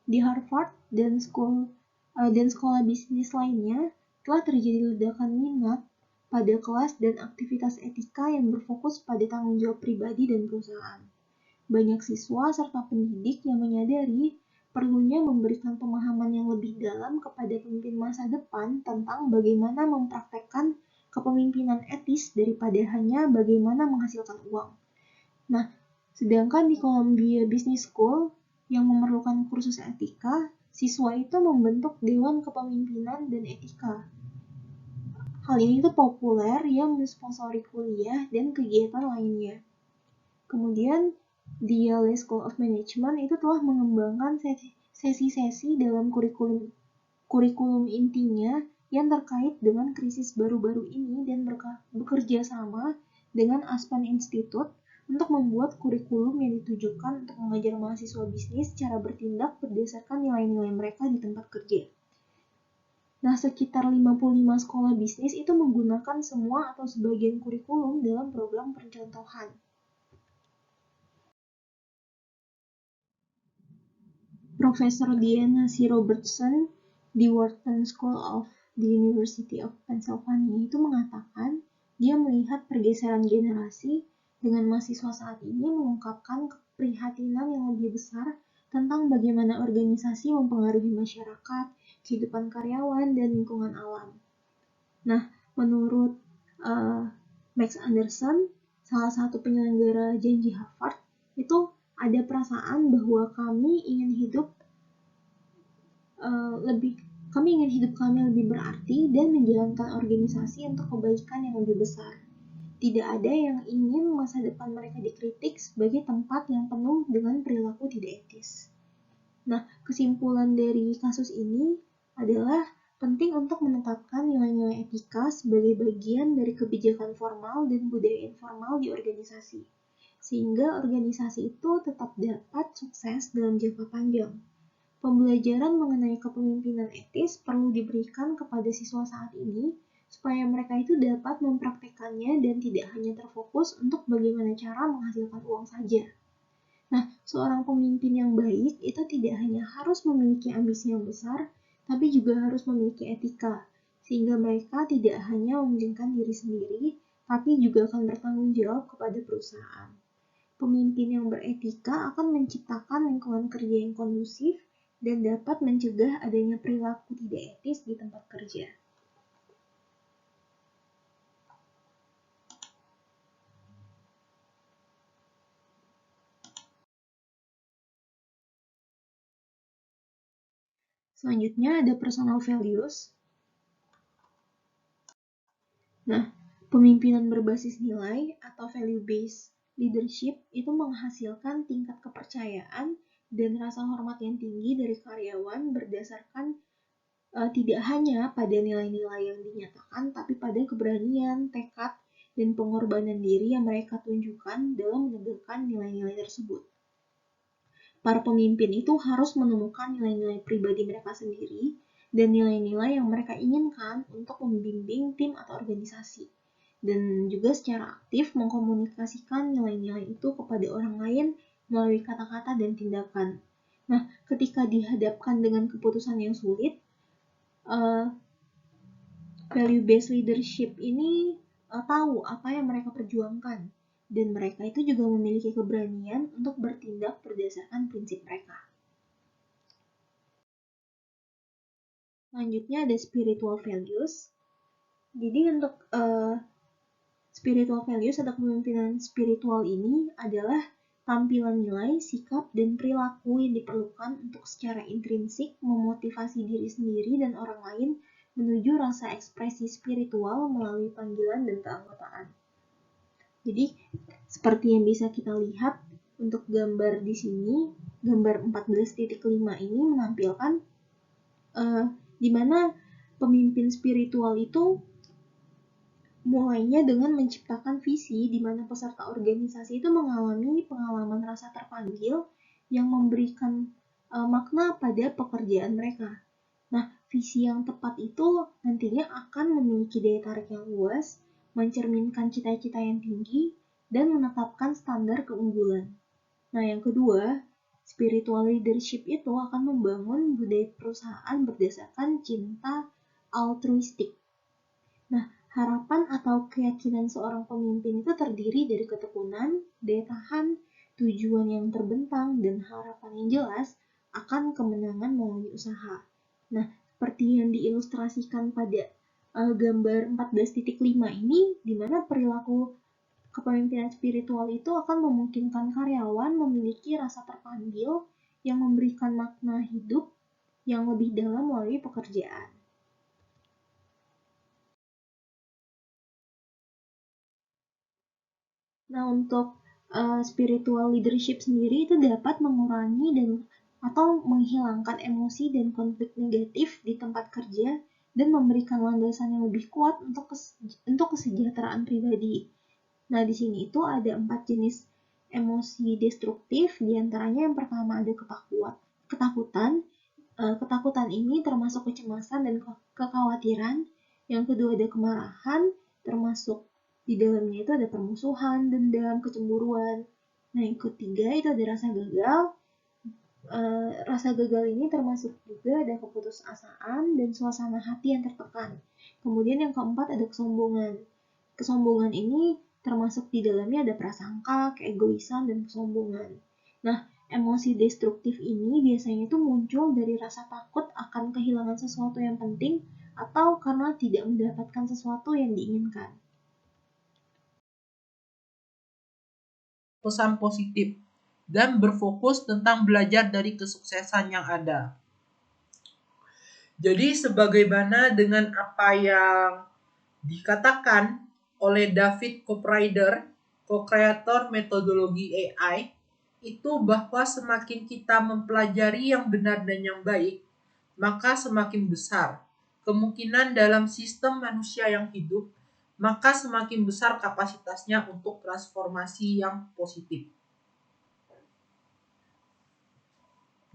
Speaker 4: Di Harvard dan sekolah bisnis lainnya telah terjadi ledakan minat pada kelas dan aktivitas etika yang berfokus pada tanggung jawab pribadi dan perusahaan. Banyak siswa serta pendidik yang menyadari perlunya memberikan pemahaman yang lebih dalam kepada pemimpin masa depan tentang bagaimana mempraktekkan kepemimpinan etis daripada hanya bagaimana menghasilkan uang. Nah, sedangkan di Columbia Business School yang memerlukan kursus etika, siswa itu membentuk Dewan Kepemimpinan dan Etika. Hal ini tuh populer yang mensponsori kuliah dan kegiatan lainnya. Kemudian, di Yale School of Management itu telah mengembangkan sesi-sesi dalam kurikulum intinya yang terkait dengan krisis baru-baru ini dan bekerja sama dengan Aspen Institute untuk membuat kurikulum yang ditujukan untuk mengajar mahasiswa bisnis cara bertindak berdasarkan nilai-nilai mereka di tempat kerja. Nah, sekitar 55 sekolah bisnis itu menggunakan semua atau sebagian kurikulum dalam program percontohan. Profesor Diana C. Robertson di Wharton School of the University of Pennsylvania itu mengatakan dia melihat pergeseran generasi dengan mahasiswa saat ini mengungkapkan keprihatinan yang lebih besar tentang bagaimana organisasi mempengaruhi masyarakat, kehidupan karyawan, dan lingkungan alam. Nah, menurut Max Anderson, salah satu penyelenggara janji Harvard, itu ada perasaan bahwa kami ingin hidup kami lebih berarti dan menjalankan organisasi untuk kebaikan yang lebih besar. Tidak ada yang ingin masa depan mereka dikritik sebagai tempat yang penuh dengan perilaku tidak etis. Nah, kesimpulan dari kasus ini adalah penting untuk menetapkan nilai-nilai etika sebagai bagian dari kebijakan formal dan budaya informal di organisasi, sehingga organisasi itu tetap dapat sukses dalam jangka panjang. Pembelajaran mengenai kepemimpinan etis perlu diberikan kepada siswa saat ini, supaya mereka itu dapat mempraktekannya dan tidak hanya terfokus untuk bagaimana cara menghasilkan uang saja. Nah, seorang pemimpin yang baik itu tidak hanya harus memiliki ambisi yang besar, tapi juga harus memiliki etika, sehingga mereka tidak hanya mementingkan diri sendiri, tapi juga akan bertanggung jawab kepada perusahaan. Pemimpin yang beretika akan menciptakan lingkungan kerja yang kondusif dan dapat mencegah adanya perilaku tidak etis di tempat kerja. Selanjutnya ada personal values. Nah, pemimpinan berbasis nilai atau value-based leadership itu menghasilkan tingkat kepercayaan dan rasa hormat yang tinggi dari karyawan berdasarkan tidak hanya pada nilai-nilai yang dinyatakan, tapi pada keberanian, tekad, dan pengorbanan diri yang mereka tunjukkan dalam menegakkan nilai-nilai tersebut. Para pemimpin itu harus menemukan nilai-nilai pribadi mereka sendiri dan nilai-nilai yang mereka inginkan untuk membimbing tim atau organisasi, dan juga secara aktif mengkomunikasikan nilai-nilai itu kepada orang lain melalui kata-kata dan tindakan. Nah, ketika dihadapkan dengan keputusan yang sulit, value-based leadership ini tahu apa yang mereka perjuangkan, dan mereka itu juga memiliki keberanian untuk bertindak berdasarkan prinsip mereka. Selanjutnya ada spiritual values. Jadi untuk spiritual values atau kepemimpinan spiritual ini adalah tampilan nilai, sikap, dan perilaku yang diperlukan untuk secara intrinsik memotivasi diri sendiri dan orang lain menuju rasa ekspresi spiritual melalui panggilan dan keanggotaan. Jadi, seperti yang bisa kita lihat untuk gambar di sini, gambar 14.5 ini menampilkan di mana pemimpin spiritual itu mulainya dengan menciptakan visi di mana peserta organisasi itu mengalami pengalaman rasa terpanggil yang memberikan makna pada pekerjaan mereka. Nah, visi yang tepat itu nantinya akan memiliki daya tarik yang luas, mencerminkan cita-cita yang tinggi, dan menetapkan standar keunggulan. Nah, yang kedua, spiritual leadership itu akan membangun budaya perusahaan berdasarkan cinta altruistik. Nah, harapan atau keyakinan seorang pemimpin itu terdiri dari ketekunan, daya tahan, tujuan yang terbentang, dan harapan yang jelas akan kemenangan melalui usaha. Nah, seperti yang diilustrasikan pada gambar 14.5 ini, di mana perilaku kepemimpinan spiritual itu akan memungkinkan karyawan memiliki rasa terpanggil yang memberikan makna hidup yang lebih dalam melalui pekerjaan. Nah, untuk spiritual leadership sendiri itu dapat mengurangi atau menghilangkan emosi dan konflik negatif di tempat kerja dan memberikan landasan yang lebih kuat untuk kesejahteraan pribadi. Nah, di sini itu ada 4 jenis emosi destruktif, diantaranya yang pertama ada ketakutan. Ketakutan ini termasuk kecemasan dan kekhawatiran. Yang kedua ada kemarahan, termasuk di dalamnya itu ada permusuhan, dendam, kecemburuan. Nah, yang ketiga itu ada rasa gagal. Rasa gagal ini termasuk juga ada keputusasaan dan suasana hati yang tertekan. Kemudian yang keempat ada kesombongan. Kesombongan ini termasuk di dalamnya ada prasangka, keegoisan, dan kesombongan. Nah, emosi destruktif ini biasanya itu muncul dari rasa takut akan kehilangan sesuatu yang penting atau karena tidak mendapatkan sesuatu yang diinginkan.
Speaker 5: Pesan positif dan berfokus tentang belajar dari kesuksesan yang ada. Jadi sebagaimana dengan apa yang dikatakan oleh David Copryder, co-kreator metodologi AI, itu bahwa semakin kita mempelajari yang benar dan yang baik, maka semakin besar kemungkinan dalam sistem manusia yang hidup, maka semakin besar kapasitasnya untuk transformasi yang positif.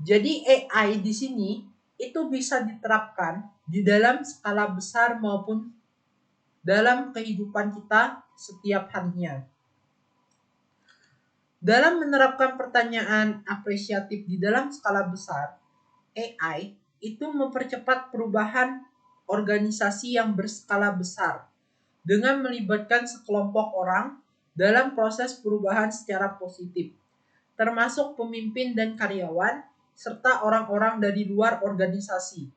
Speaker 5: Jadi AI di sini itu bisa diterapkan di dalam skala besar maupun dalam kehidupan kita setiap harinya. Dalam menerapkan pertanyaan apresiatif di dalam skala besar, AI itu mempercepat perubahan organisasi yang berskala besar dengan melibatkan sekelompok orang dalam proses perubahan secara positif, termasuk pemimpin dan karyawan, serta orang-orang dari luar organisasi,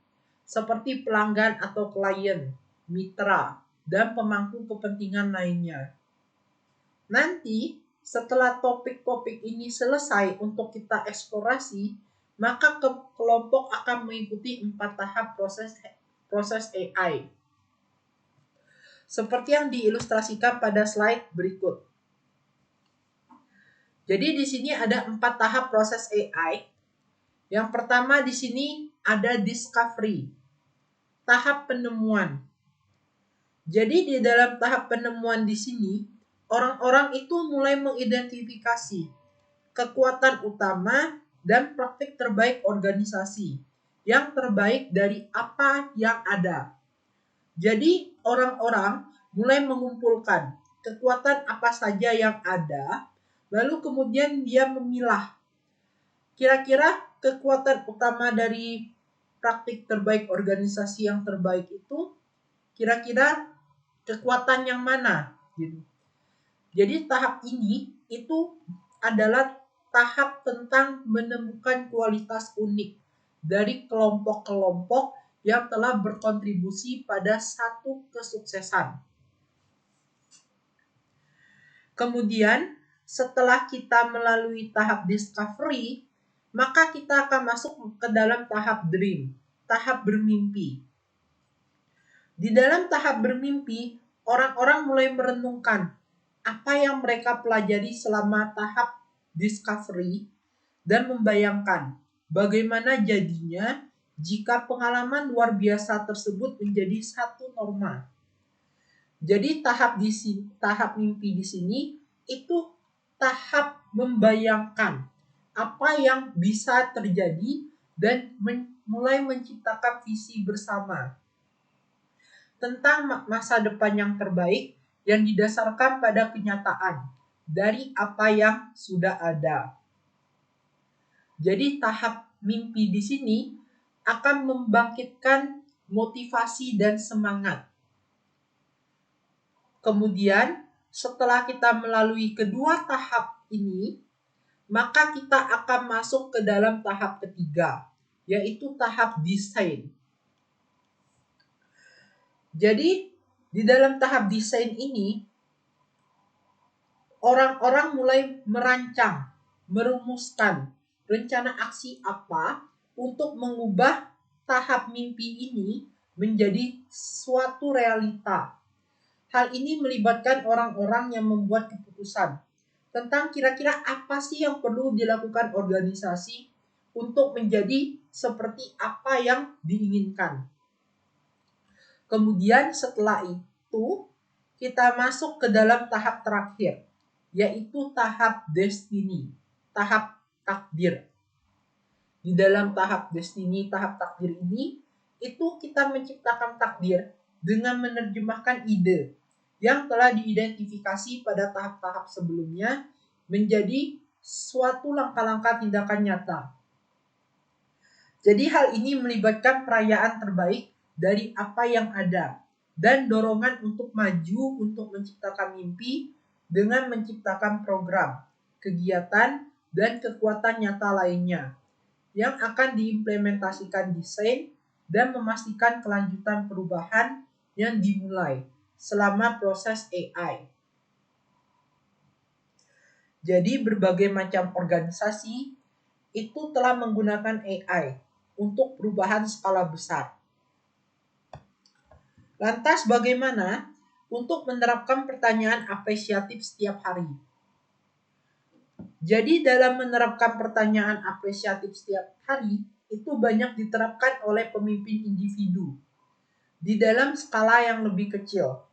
Speaker 5: seperti pelanggan atau klien, mitra, dan pemangku kepentingan lainnya. Nanti, setelah topik-topik ini selesai untuk kita eksplorasi, maka kelompok akan mengikuti 4 tahap proses AI. Seperti yang diilustrasikan pada slide berikut. Jadi di sini ada 4 tahap proses AI. Yang pertama di sini ada discovery, tahap penemuan. Jadi di dalam tahap penemuan di sini, orang-orang itu mulai mengidentifikasi kekuatan utama dan praktik terbaik organisasi, yang terbaik dari apa yang ada. Jadi orang-orang mulai mengumpulkan kekuatan apa saja yang ada, lalu kemudian dia memilah kira-kira kekuatan utama dari praktik terbaik organisasi yang terbaik itu kira-kira kekuatan yang mana gitu. Jadi tahap ini itu adalah tahap tentang menemukan kualitas unik dari kelompok-kelompok yang telah berkontribusi pada satu kesuksesan. Kemudian, setelah kita melalui tahap discovery, maka kita akan masuk ke dalam tahap dream, tahap bermimpi. Di dalam tahap bermimpi, orang-orang mulai merenungkan apa yang mereka pelajari selama tahap discovery dan membayangkan bagaimana jadinya jika pengalaman luar biasa tersebut menjadi satu norma. Jadi tahap mimpi di sini itu tahap membayangkan apa yang bisa terjadi dan mulai menciptakan visi bersama tentang masa depan yang terbaik yang didasarkan pada kenyataan dari apa yang sudah ada. Jadi tahap mimpi di sini akan membangkitkan motivasi dan semangat. Kemudian setelah kita melalui kedua tahap ini, maka kita akan masuk ke dalam tahap ketiga, yaitu tahap desain. Jadi di dalam tahap desain ini, orang-orang mulai merancang, merumuskan rencana aksi apa untuk mengubah tahap mimpi ini menjadi suatu realita. Hal ini melibatkan orang-orang yang membuat keputusan tentang kira-kira apa sih yang perlu dilakukan organisasi untuk menjadi seperti apa yang diinginkan. Kemudian setelah itu, kita masuk ke dalam tahap terakhir, yaitu tahap destiny, tahap takdir. Di dalam tahap destiny, tahap takdir ini, itu kita menciptakan takdir dengan menerjemahkan ide yang telah diidentifikasi pada tahap-tahap sebelumnya menjadi suatu langkah-langkah tindakan nyata. Jadi hal ini melibatkan perayaan terbaik dari apa yang ada dan dorongan untuk maju untuk menciptakan mimpi dengan menciptakan program, kegiatan, dan kekuatan nyata lainnya yang akan diimplementasikan desain dan memastikan kelanjutan perubahan yang dimulai selama proses AI. Jadi berbagai macam organisasi itu telah menggunakan AI untuk perubahan skala besar. Lantas bagaimana untuk menerapkan pertanyaan apresiatif setiap hari? Jadi dalam menerapkan pertanyaan apresiatif setiap hari, itu banyak diterapkan oleh pemimpin individu di dalam skala yang lebih kecil.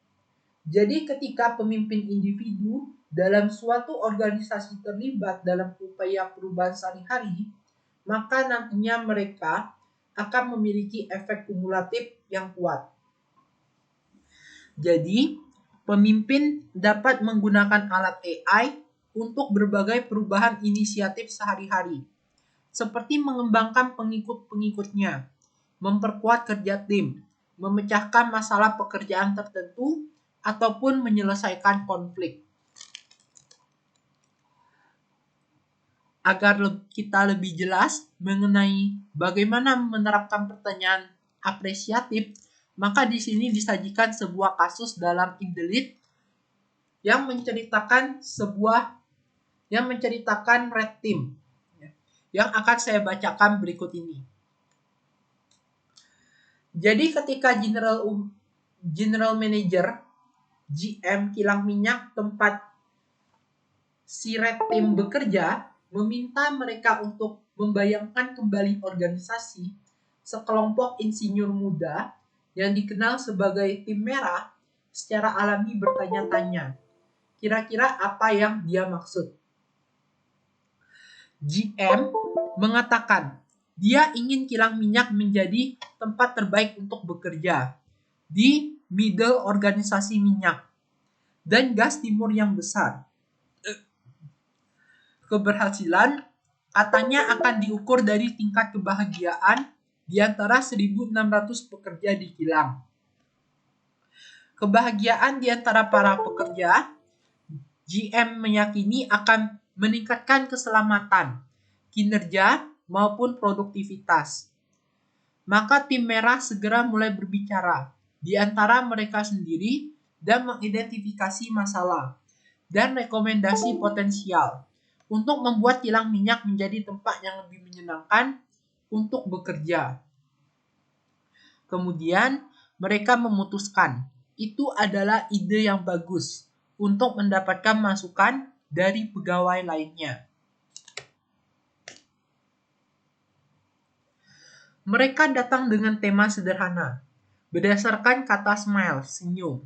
Speaker 5: Jadi ketika pemimpin individu dalam suatu organisasi terlibat dalam upaya perubahan sehari-hari, maka nantinya mereka akan memiliki efek kumulatif yang kuat. Jadi, pemimpin dapat menggunakan alat AI untuk berbagai perubahan inisiatif sehari-hari, seperti mengembangkan pengikut-pengikutnya, memperkuat kerja tim, memecahkan masalah pekerjaan tertentu, ataupun menyelesaikan konflik. Agar kita lebih jelas mengenai bagaimana menerapkan pertanyaan apresiatif, maka di sini disajikan sebuah kasus dalam Indelit yang menceritakan red team yang akan saya bacakan berikut ini. Jadi ketika General Manager GM kilang minyak tempat si red team bekerja meminta mereka untuk membayangkan kembali organisasi, sekelompok insinyur muda yang dikenal sebagai tim merah secara alami bertanya-tanya, kira-kira apa yang dia maksud. GM mengatakan dia ingin kilang minyak menjadi tempat terbaik untuk bekerja di middle organisasi minyak dan gas timur yang besar. Keberhasilan katanya akan diukur dari tingkat kebahagiaan di antara 1.600 pekerja di kilang. Kebahagiaan di antara para pekerja, GM meyakini akan meningkatkan keselamatan, kinerja, maupun produktivitas. Maka tim merah segera mulai berbicara di antara mereka sendiri dan mengidentifikasi masalah dan rekomendasi potensial untuk membuat kilang minyak menjadi tempat yang lebih menyenangkan untuk bekerja. Kemudian mereka memutuskan itu adalah ide yang bagus untuk mendapatkan masukan dari pegawai lainnya. Mereka datang dengan tema sederhana, berdasarkan kata smile, senyum,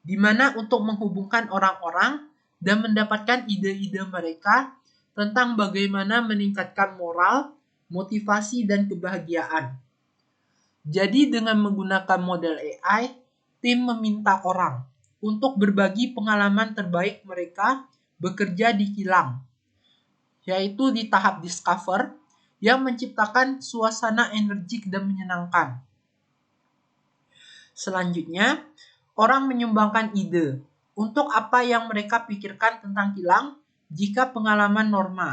Speaker 5: di mana untuk menghubungkan orang-orang dan mendapatkan ide-ide mereka tentang bagaimana meningkatkan moral, motivasi, dan kebahagiaan. Jadi dengan menggunakan model AI, tim meminta orang untuk berbagi pengalaman terbaik mereka bekerja di kilang, yaitu di tahap discover yang menciptakan suasana energik dan menyenangkan. Selanjutnya, orang menyumbangkan ide untuk apa yang mereka pikirkan tentang kilang jika pengalaman norma.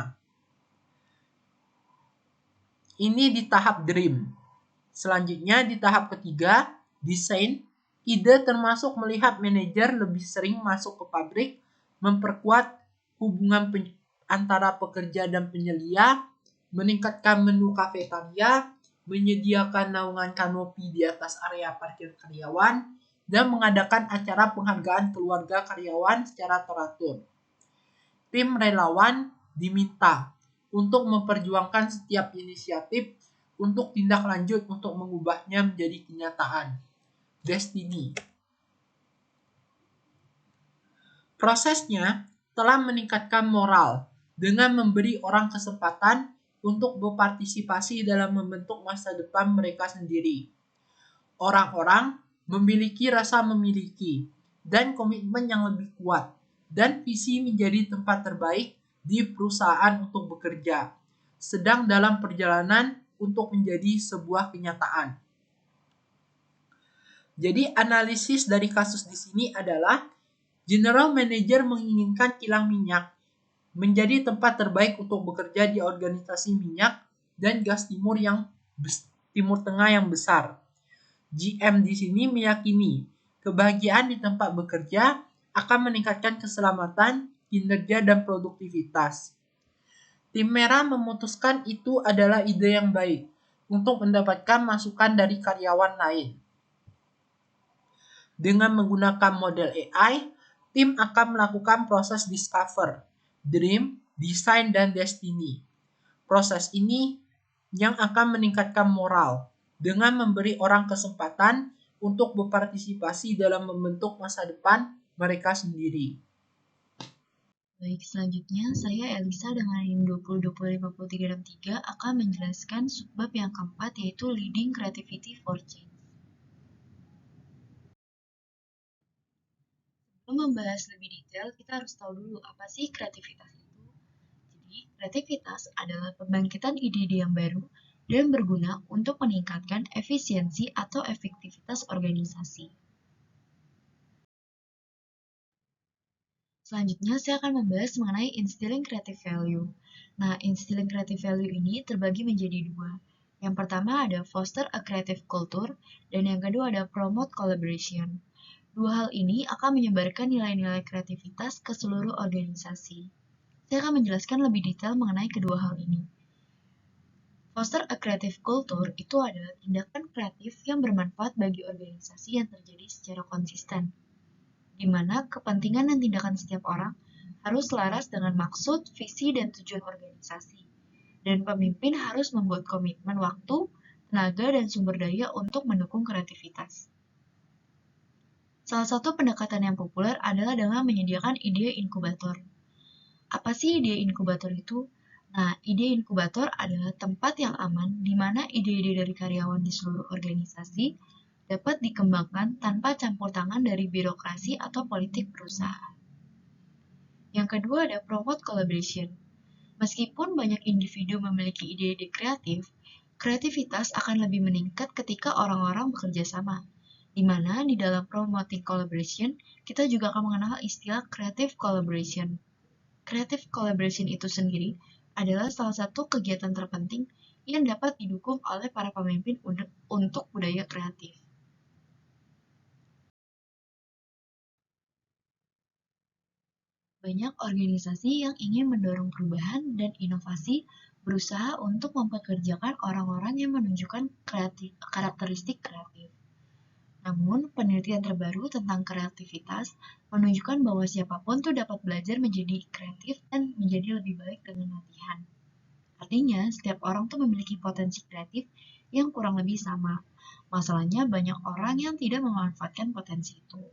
Speaker 5: Ini di tahap dream. Selanjutnya di tahap ketiga, desain, ide termasuk melihat manajer lebih sering masuk ke pabrik, memperkuat hubungan antara pekerja dan penyelia, meningkatkan menu kafetaria, menyediakan naungan kanopi di atas area parkir karyawan, dan mengadakan acara penghargaan keluarga karyawan secara teratur. Tim relawan diminta untuk memperjuangkan setiap inisiatif untuk tindak lanjut untuk mengubahnya menjadi kenyataan. Destiny. Prosesnya telah meningkatkan moral dengan memberi orang kesempatan untuk berpartisipasi dalam membentuk masa depan mereka sendiri. Orang-orang memiliki rasa memiliki dan komitmen yang lebih kuat dan visi menjadi tempat terbaik di perusahaan untuk bekerja, sedang dalam perjalanan untuk menjadi sebuah kenyataan. Jadi analisis dari kasus di sini adalah General Manager menginginkan kilang minyak menjadi tempat terbaik untuk bekerja di organisasi minyak dan gas timur Timur Tengah yang besar. GM di sini meyakini kebahagiaan di tempat bekerja akan meningkatkan keselamatan, kinerja, dan produktivitas. Tim merah memutuskan itu adalah ide yang baik untuk mendapatkan masukan dari karyawan lain. Dengan menggunakan model AI, tim akan melakukan proses discover, dream, design, dan destiny. Proses ini yang akan meningkatkan moral dengan memberi orang kesempatan untuk berpartisipasi dalam membentuk masa depan mereka sendiri.
Speaker 6: Baik, selanjutnya saya Elisa dengan NIM 2020-50-363 akan menjelaskan subbab yang keempat yaitu Leading Creativity for Change. Sebelum membahas lebih detail, kita harus tahu dulu apa sih kreativitas itu. Jadi, kreativitas adalah pembangkitan ide-ide yang baru dan berguna untuk meningkatkan efisiensi atau efektivitas organisasi. Selanjutnya, saya akan membahas mengenai instilling creative value. Nah, instilling creative value ini terbagi menjadi dua. Yang pertama ada foster a creative culture, dan yang kedua ada promote collaboration. Dua hal ini akan menyebarkan nilai-nilai kreativitas ke seluruh organisasi. Saya akan menjelaskan lebih detail mengenai kedua hal ini. Foster a creative culture itu adalah tindakan kreatif yang bermanfaat bagi organisasi yang terjadi secara konsisten, di mana kepentingan dan tindakan setiap orang harus selaras dengan maksud, visi, dan tujuan organisasi. Dan pemimpin harus membuat komitmen waktu, tenaga, dan sumber daya untuk mendukung kreativitas. Salah satu pendekatan yang populer adalah dengan menyediakan ide inkubator. Apa sih ide inkubator itu? Nah, ide inkubator adalah tempat yang aman di mana ide-ide dari karyawan di seluruh organisasi dapat dikembangkan tanpa campur tangan dari birokrasi atau politik perusahaan. Yang kedua ada promote collaboration. Meskipun banyak individu memiliki ide-ide kreatif, kreativitas akan lebih meningkat ketika orang-orang bekerja sama. Di mana di dalam promoting collaboration, kita juga akan mengenal istilah creative collaboration. Creative collaboration itu sendiri adalah salah satu kegiatan terpenting yang dapat didukung oleh para pemimpin untuk budaya kreatif. Banyak organisasi yang ingin mendorong perubahan dan inovasi berusaha untuk mempekerjakan orang-orang yang menunjukkan karakteristik kreatif. Namun, penelitian terbaru tentang kreativitas menunjukkan bahwa siapapun tuh dapat belajar menjadi kreatif dan menjadi lebih baik dengan latihan. Artinya, setiap orang tuh memiliki potensi kreatif yang kurang lebih sama. Masalahnya banyak orang yang tidak memanfaatkan potensi itu.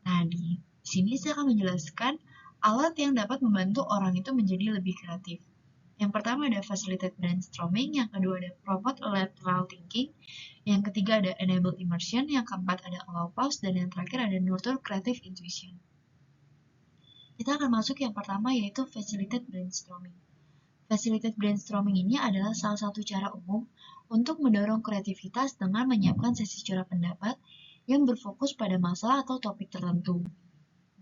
Speaker 6: Nah, di sini saya akan menjelaskan alat yang dapat membantu orang itu menjadi lebih kreatif. Yang pertama ada facilitate brainstorming, yang kedua ada promote lateral thinking, yang ketiga ada enable immersion, yang keempat ada allow pause, dan yang terakhir ada nurture creative intuition. Kita akan masuk yang pertama yaitu facilitate brainstorming. Facilitate brainstorming ini adalah salah satu cara umum untuk mendorong kreativitas dengan menyiapkan sesi curah pendapat yang berfokus pada masalah atau topik tertentu.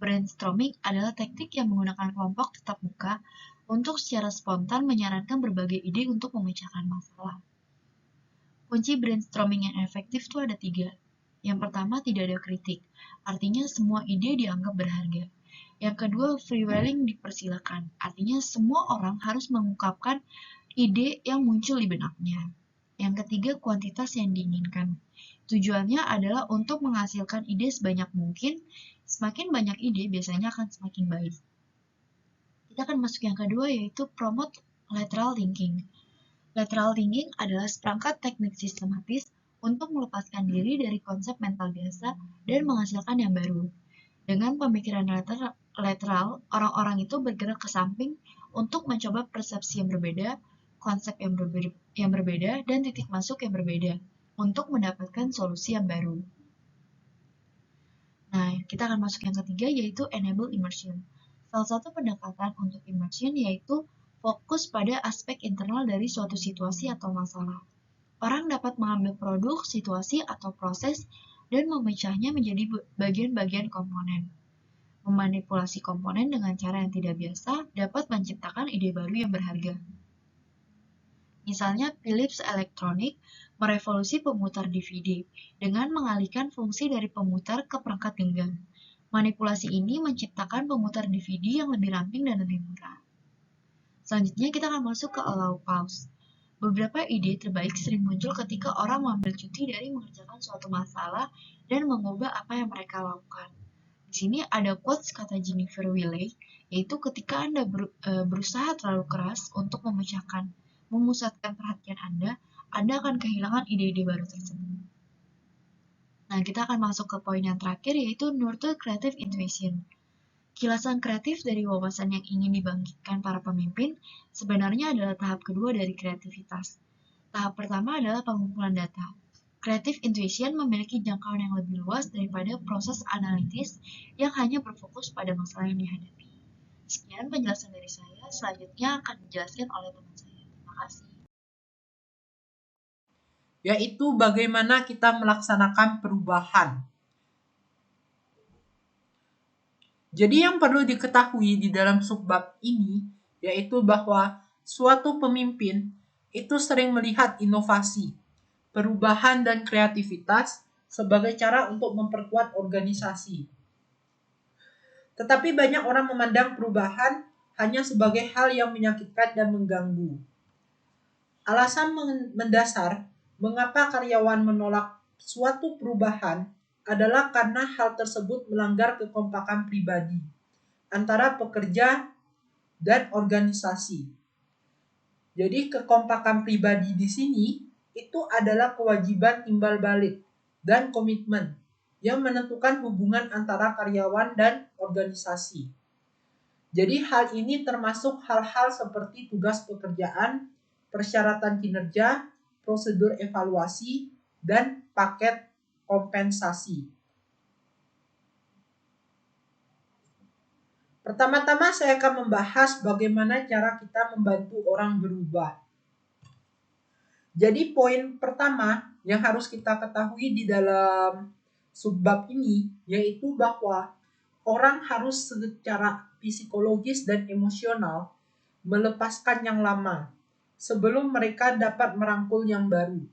Speaker 6: Brainstorming adalah teknik yang menggunakan kelompok tatap muka untuk secara spontan menyarankan berbagai ide untuk memecahkan masalah. Kunci brainstorming yang efektif itu ada 3. Yang pertama, tidak ada kritik. Artinya semua ide dianggap berharga. Yang kedua, freewheeling dipersilakan. Artinya semua orang harus mengungkapkan ide yang muncul di benaknya. Yang ketiga, kuantitas yang diinginkan. Tujuannya adalah untuk menghasilkan ide sebanyak mungkin. Semakin banyak ide biasanya akan semakin baik. Kita akan masuk yang kedua yaitu promote lateral thinking. Lateral thinking adalah seperangkat teknik sistematis untuk melepaskan diri dari konsep mental biasa dan menghasilkan yang baru. Dengan pemikiran lateral, orang-orang itu bergerak ke samping untuk mencoba persepsi yang berbeda, konsep yang berbeda, dan titik masuk yang berbeda untuk mendapatkan solusi yang baru. Nah, kita akan masuk yang ketiga yaitu enable immersion. Salah satu pendekatan untuk immersion yaitu fokus pada aspek internal dari suatu situasi atau masalah. Orang dapat mengambil produk, situasi, atau proses dan memecahnya menjadi bagian-bagian komponen. Memanipulasi komponen dengan cara yang tidak biasa dapat menciptakan ide baru yang berharga. Misalnya, Philips Electronic merevolusi pemutar DVD dengan mengalihkan fungsi dari pemutar ke perangkat genggam. Manipulasi ini menciptakan pemutar DVD yang lebih ramping dan lebih murah. Selanjutnya kita akan masuk ke allow pause. Beberapa ide terbaik sering muncul ketika orang mengambil cuti dari mengerjakan suatu masalah dan mengubah apa yang mereka lakukan. Di sini ada quotes kata Jennifer Willey, yaitu ketika Anda berusaha terlalu keras untuk memusatkan perhatian Anda akan kehilangan ide-ide baru tersebut. Nah, kita akan masuk ke poin yang terakhir, yaitu nurture creative intuition. Kilasan kreatif dari wawasan yang ingin dibangkitkan para pemimpin sebenarnya adalah tahap kedua dari kreativitas. Tahap pertama adalah pengumpulan data. Creative intuition memiliki jangkauan yang lebih luas daripada proses analitis yang hanya berfokus pada masalah yang dihadapi. Sekian penjelasan dari saya, selanjutnya akan dijelaskan oleh teman saya. Terima kasih.
Speaker 5: Yaitu bagaimana kita melaksanakan perubahan. Jadi yang perlu diketahui di dalam subbab ini yaitu bahwa suatu pemimpin itu sering melihat inovasi, perubahan dan kreativitas sebagai cara untuk memperkuat organisasi. Tetapi banyak orang memandang perubahan hanya sebagai hal yang menyakitkan dan mengganggu. Alasan mendasar mengapa karyawan menolak suatu perubahan adalah karena hal tersebut melanggar kekompakan pribadi antara pekerja dan organisasi. Jadi kekompakan pribadi di sini itu adalah kewajiban timbal balik dan komitmen yang menentukan hubungan antara karyawan dan organisasi. Jadi hal ini termasuk hal-hal seperti tugas pekerjaan, persyaratan kinerja, prosedur evaluasi, dan paket kompensasi. Pertama-tama saya akan membahas bagaimana cara kita membantu orang berubah. Jadi poin pertama yang harus kita ketahui di dalam subbab ini yaitu bahwa orang harus secara psikologis dan emosional melepaskan yang lama sebelum mereka dapat merangkul yang baru.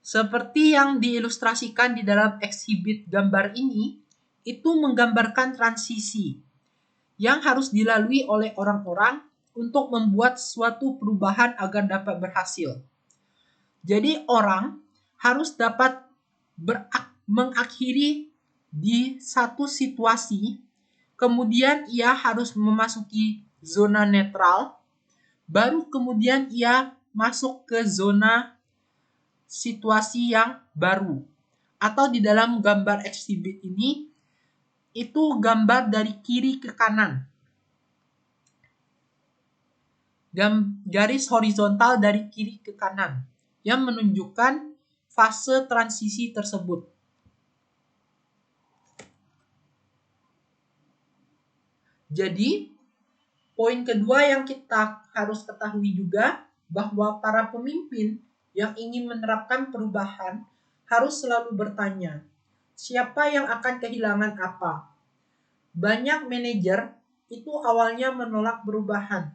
Speaker 5: Seperti yang diilustrasikan di dalam ekshibit gambar ini, itu menggambarkan transisi yang harus dilalui oleh orang-orang untuk membuat suatu perubahan agar dapat berhasil. Jadi orang harus dapat mengakhiri di satu situasi, kemudian ia harus memasuki zona netral, baru kemudian ia masuk ke zona situasi yang baru. Atau di dalam gambar ekshibit ini, itu gambar dari kiri ke kanan. Garis horizontal dari kiri ke kanan yang menunjukkan fase transisi tersebut. Jadi, poin kedua yang kita harus ketahui juga bahwa para pemimpin yang ingin menerapkan perubahan harus selalu bertanya, siapa yang akan kehilangan apa? Banyak manajer itu awalnya menolak perubahan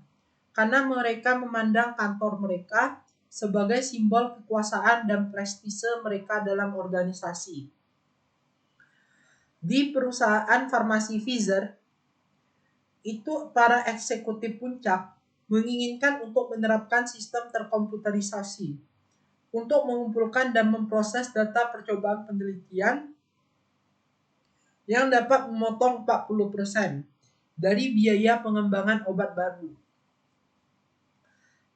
Speaker 5: karena mereka memandang kantor mereka sebagai simbol kekuasaan dan prestise mereka dalam organisasi. Di perusahaan farmasi Pfizer, itu para eksekutif puncak menginginkan untuk menerapkan sistem terkomputerisasi untuk mengumpulkan dan memproses data percobaan penelitian yang dapat memotong 40% dari biaya pengembangan obat baru.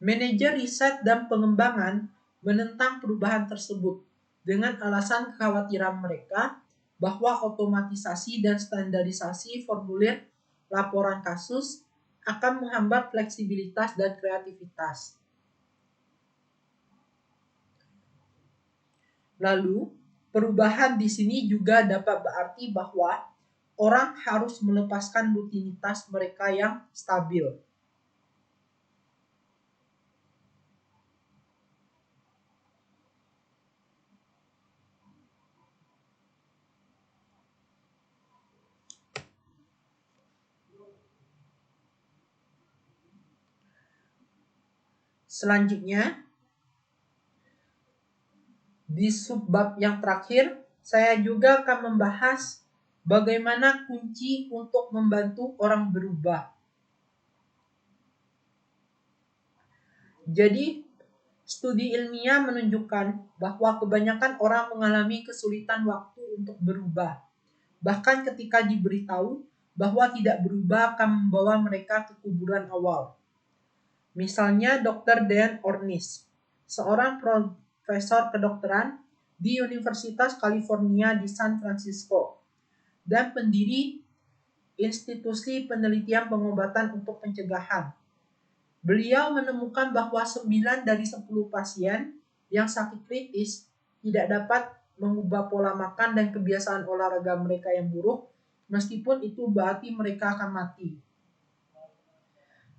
Speaker 5: Manajer riset dan pengembangan menentang perubahan tersebut dengan alasan kekhawatiran mereka bahwa otomatisasi dan standarisasi formulir laporan kasus akan menghambat fleksibilitas dan kreativitas. Lalu, perubahan di sini juga dapat berarti bahwa orang harus melepaskan rutinitas mereka yang stabil. Selanjutnya, di subbab yang terakhir, saya juga akan membahas bagaimana kunci untuk membantu orang berubah. Jadi, studi ilmiah menunjukkan bahwa kebanyakan orang mengalami kesulitan waktu untuk berubah. Bahkan ketika diberitahu bahwa tidak berubah akan membawa mereka ke kuburan awal. Misalnya Dr. Dan Ornish, seorang profesor kedokteran di Universitas California di San Francisco dan pendiri institusi penelitian pengobatan untuk pencegahan. Beliau menemukan bahwa 9 dari 10 pasien yang sakit kritis tidak dapat mengubah pola makan dan kebiasaan olahraga mereka yang buruk, meskipun itu berarti mereka akan mati.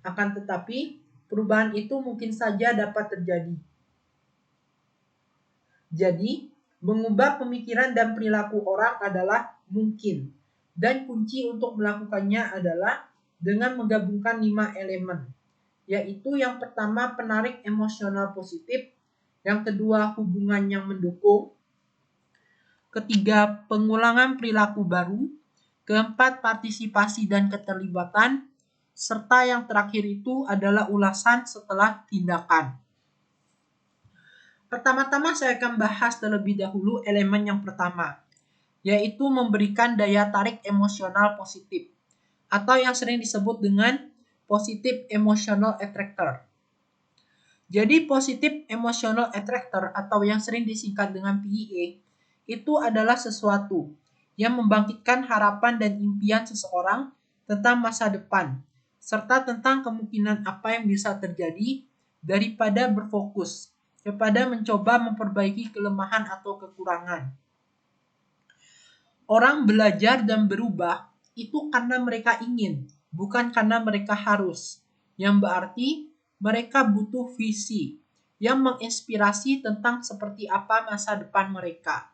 Speaker 5: Akan tetapi, perubahan itu mungkin saja dapat terjadi. Jadi, mengubah pemikiran dan perilaku orang adalah mungkin. Dan kunci untuk melakukannya adalah dengan menggabungkan 5 elemen. Yaitu yang pertama penarik emosional positif, yang kedua hubungan yang mendukung, ketiga pengulangan perilaku baru, keempat partisipasi dan keterlibatan, serta yang terakhir itu adalah ulasan setelah tindakan. Pertama-tama saya akan bahas terlebih dahulu elemen yang pertama, yaitu memberikan daya tarik emosional positif, atau yang sering disebut dengan positive emotional attractor. Jadi positive emotional attractor atau yang sering disingkat dengan PEA itu adalah sesuatu yang membangkitkan harapan dan impian seseorang tentang masa depan, serta tentang kemungkinan apa yang bisa terjadi daripada berfokus kepada mencoba memperbaiki kelemahan atau kekurangan. Orang belajar dan berubah itu karena mereka ingin, bukan karena mereka harus, yang berarti mereka butuh visi yang menginspirasi tentang seperti apa masa depan mereka.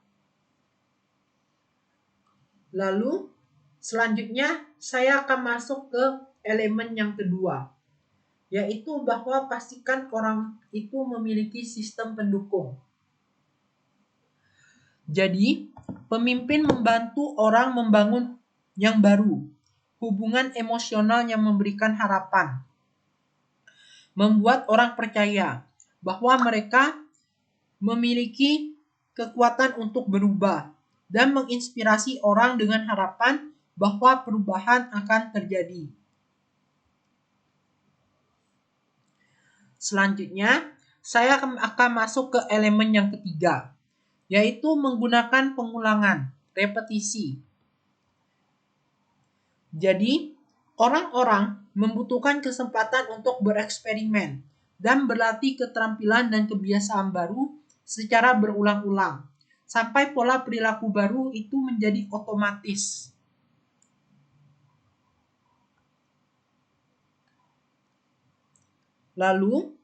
Speaker 5: Lalu, selanjutnya saya akan masuk ke elemen yang kedua, yaitu bahwa pastikan orang itu memiliki sistem pendukung. Jadi, pemimpin membantu orang membangun yang baru, hubungan emosional yang memberikan harapan, membuat orang percaya bahwa mereka memiliki kekuatan untuk berubah, dan menginspirasi orang dengan harapan bahwa perubahan akan terjadi. Selanjutnya, saya akan masuk ke elemen yang ketiga, yaitu menggunakan pengulangan, repetisi. Jadi, orang-orang membutuhkan kesempatan untuk bereksperimen dan berlatih keterampilan dan kebiasaan baru secara berulang-ulang, sampai pola perilaku baru itu menjadi otomatis. Lalu,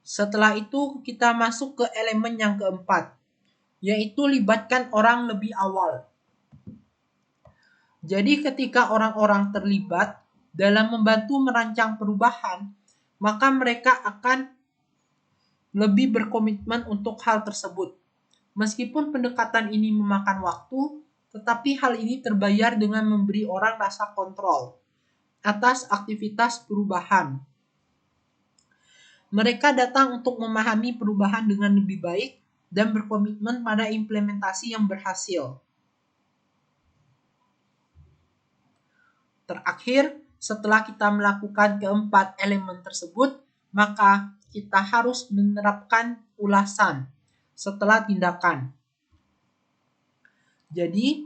Speaker 5: setelah itu kita masuk ke elemen yang keempat, yaitu libatkan orang lebih awal. Jadi ketika orang-orang terlibat dalam membantu merancang perubahan, maka mereka akan lebih berkomitmen untuk hal tersebut. Meskipun pendekatan ini memakan waktu, tetapi hal ini terbayar dengan memberi orang rasa kontrol atas aktivitas perubahan. Mereka datang untuk memahami perubahan dengan lebih baik dan berkomitmen pada implementasi yang berhasil. Terakhir, setelah kita melakukan keempat elemen tersebut, maka kita harus menerapkan ulasan setelah tindakan. Jadi,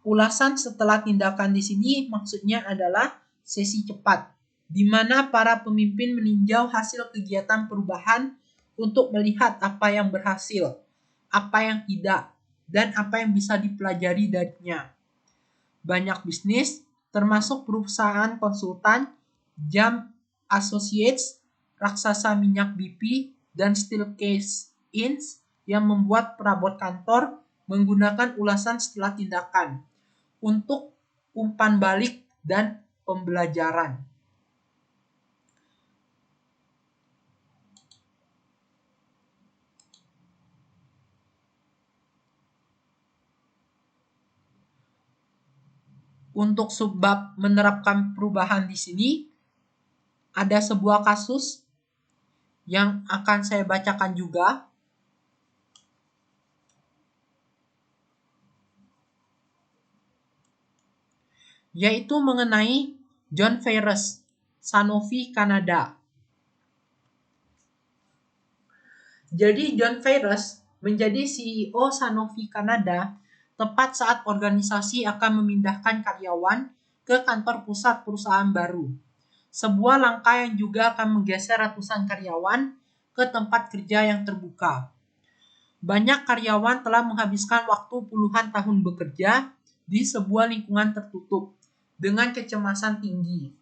Speaker 5: ulasan setelah tindakan di sini maksudnya adalah sesi cepat, di mana para pemimpin meninjau hasil kegiatan perubahan untuk melihat apa yang berhasil, apa yang tidak, dan apa yang bisa dipelajari darinya. Banyak bisnis, termasuk perusahaan konsultan, Jam Associates, raksasa minyak BP, dan Steelcase Inc. yang membuat perabot kantor menggunakan ulasan setelah tindakan untuk umpan balik dan pembelajaran. Untuk subbab menerapkan perubahan di sini, ada sebuah kasus yang akan saya bacakan juga. Yaitu mengenai John Ferris, Sanofi Kanada. Jadi John Ferris menjadi CEO Sanofi Kanada tepat saat organisasi akan memindahkan karyawan ke kantor pusat perusahaan baru. Sebuah langkah yang juga akan menggeser ratusan karyawan ke tempat kerja yang terbuka. Banyak karyawan telah menghabiskan waktu puluhan tahun bekerja di sebuah lingkungan tertutup dengan kecemasan tinggi.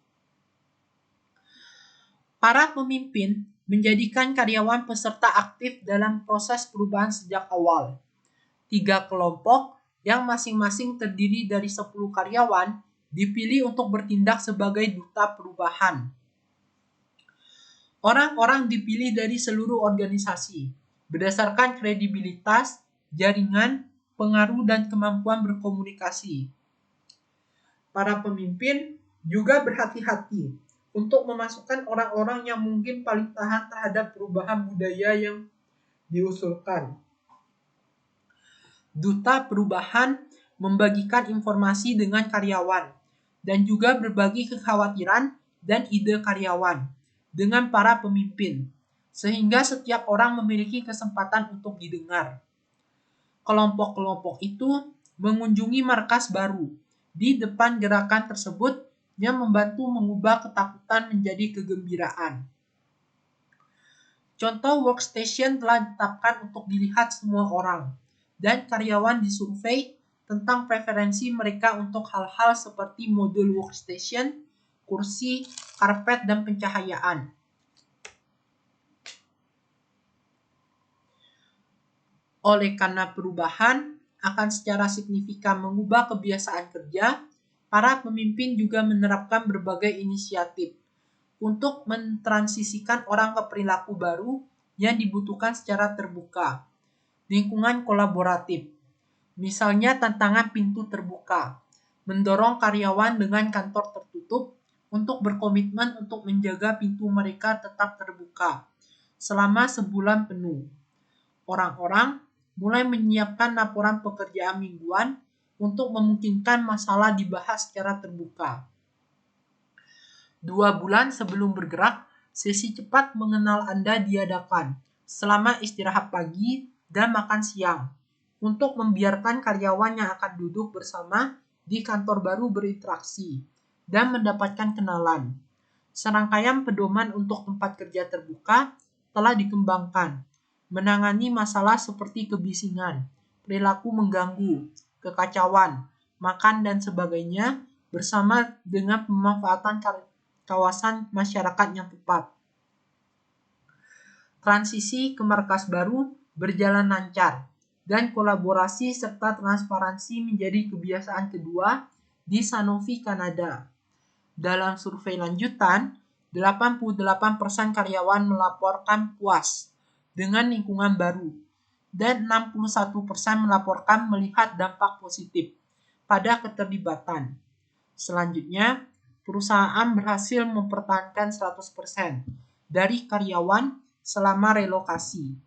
Speaker 5: Para pemimpin menjadikan karyawan peserta aktif dalam proses perubahan sejak awal. 3 kelompok yang masing-masing terdiri dari 10 karyawan dipilih untuk bertindak sebagai duta perubahan. Orang-orang dipilih dari seluruh organisasi berdasarkan kredibilitas, jaringan, pengaruh, dan kemampuan berkomunikasi. Para pemimpin juga berhati-hati untuk memasukkan orang-orang yang mungkin paling tahan terhadap perubahan budaya yang diusulkan. Duta perubahan membagikan informasi dengan karyawan dan juga berbagi kekhawatiran dan ide karyawan dengan para pemimpin, sehingga setiap orang memiliki kesempatan untuk didengar. Kelompok-kelompok itu mengunjungi markas baru di depan gerakan tersebut yang membantu mengubah ketakutan menjadi kegembiraan. Contoh workstation telah ditetapkan untuk dilihat semua orang, dan karyawan disurvei tentang preferensi mereka untuk hal-hal seperti modul workstation, kursi, karpet, dan pencahayaan. Oleh karena perubahan akan secara signifikan mengubah kebiasaan kerja, para pemimpin juga menerapkan berbagai inisiatif untuk mentransisikan orang ke perilaku baru yang dibutuhkan secara terbuka. Lingkungan kolaboratif, misalnya tantangan pintu terbuka, mendorong karyawan dengan kantor tertutup untuk berkomitmen untuk menjaga pintu mereka tetap terbuka selama sebulan penuh. Orang-orang mulai menyiapkan laporan pekerjaan mingguan untuk memungkinkan masalah dibahas secara terbuka. 2 bulan sebelum bergerak, sesi cepat mengenal Anda diadakan selama istirahat pagi dan makan siang untuk membiarkan karyawan yang akan duduk bersama di kantor baru berinteraksi dan mendapatkan kenalan. Serangkaian pedoman untuk tempat kerja terbuka telah dikembangkan, menangani masalah seperti kebisingan, perilaku mengganggu, kekacauan, makan dan sebagainya bersama dengan pemanfaatan kawasan masyarakat yang tepat. Transisi ke markas baru berjalan lancar dan kolaborasi serta transparansi menjadi kebiasaan kedua di Sanofi Kanada. Dalam survei lanjutan, 88% karyawan melaporkan puas dengan lingkungan baru dan 61% melaporkan melihat dampak positif pada keterlibatan. Selanjutnya, perusahaan berhasil mempertahankan 100% dari karyawan selama relokasi.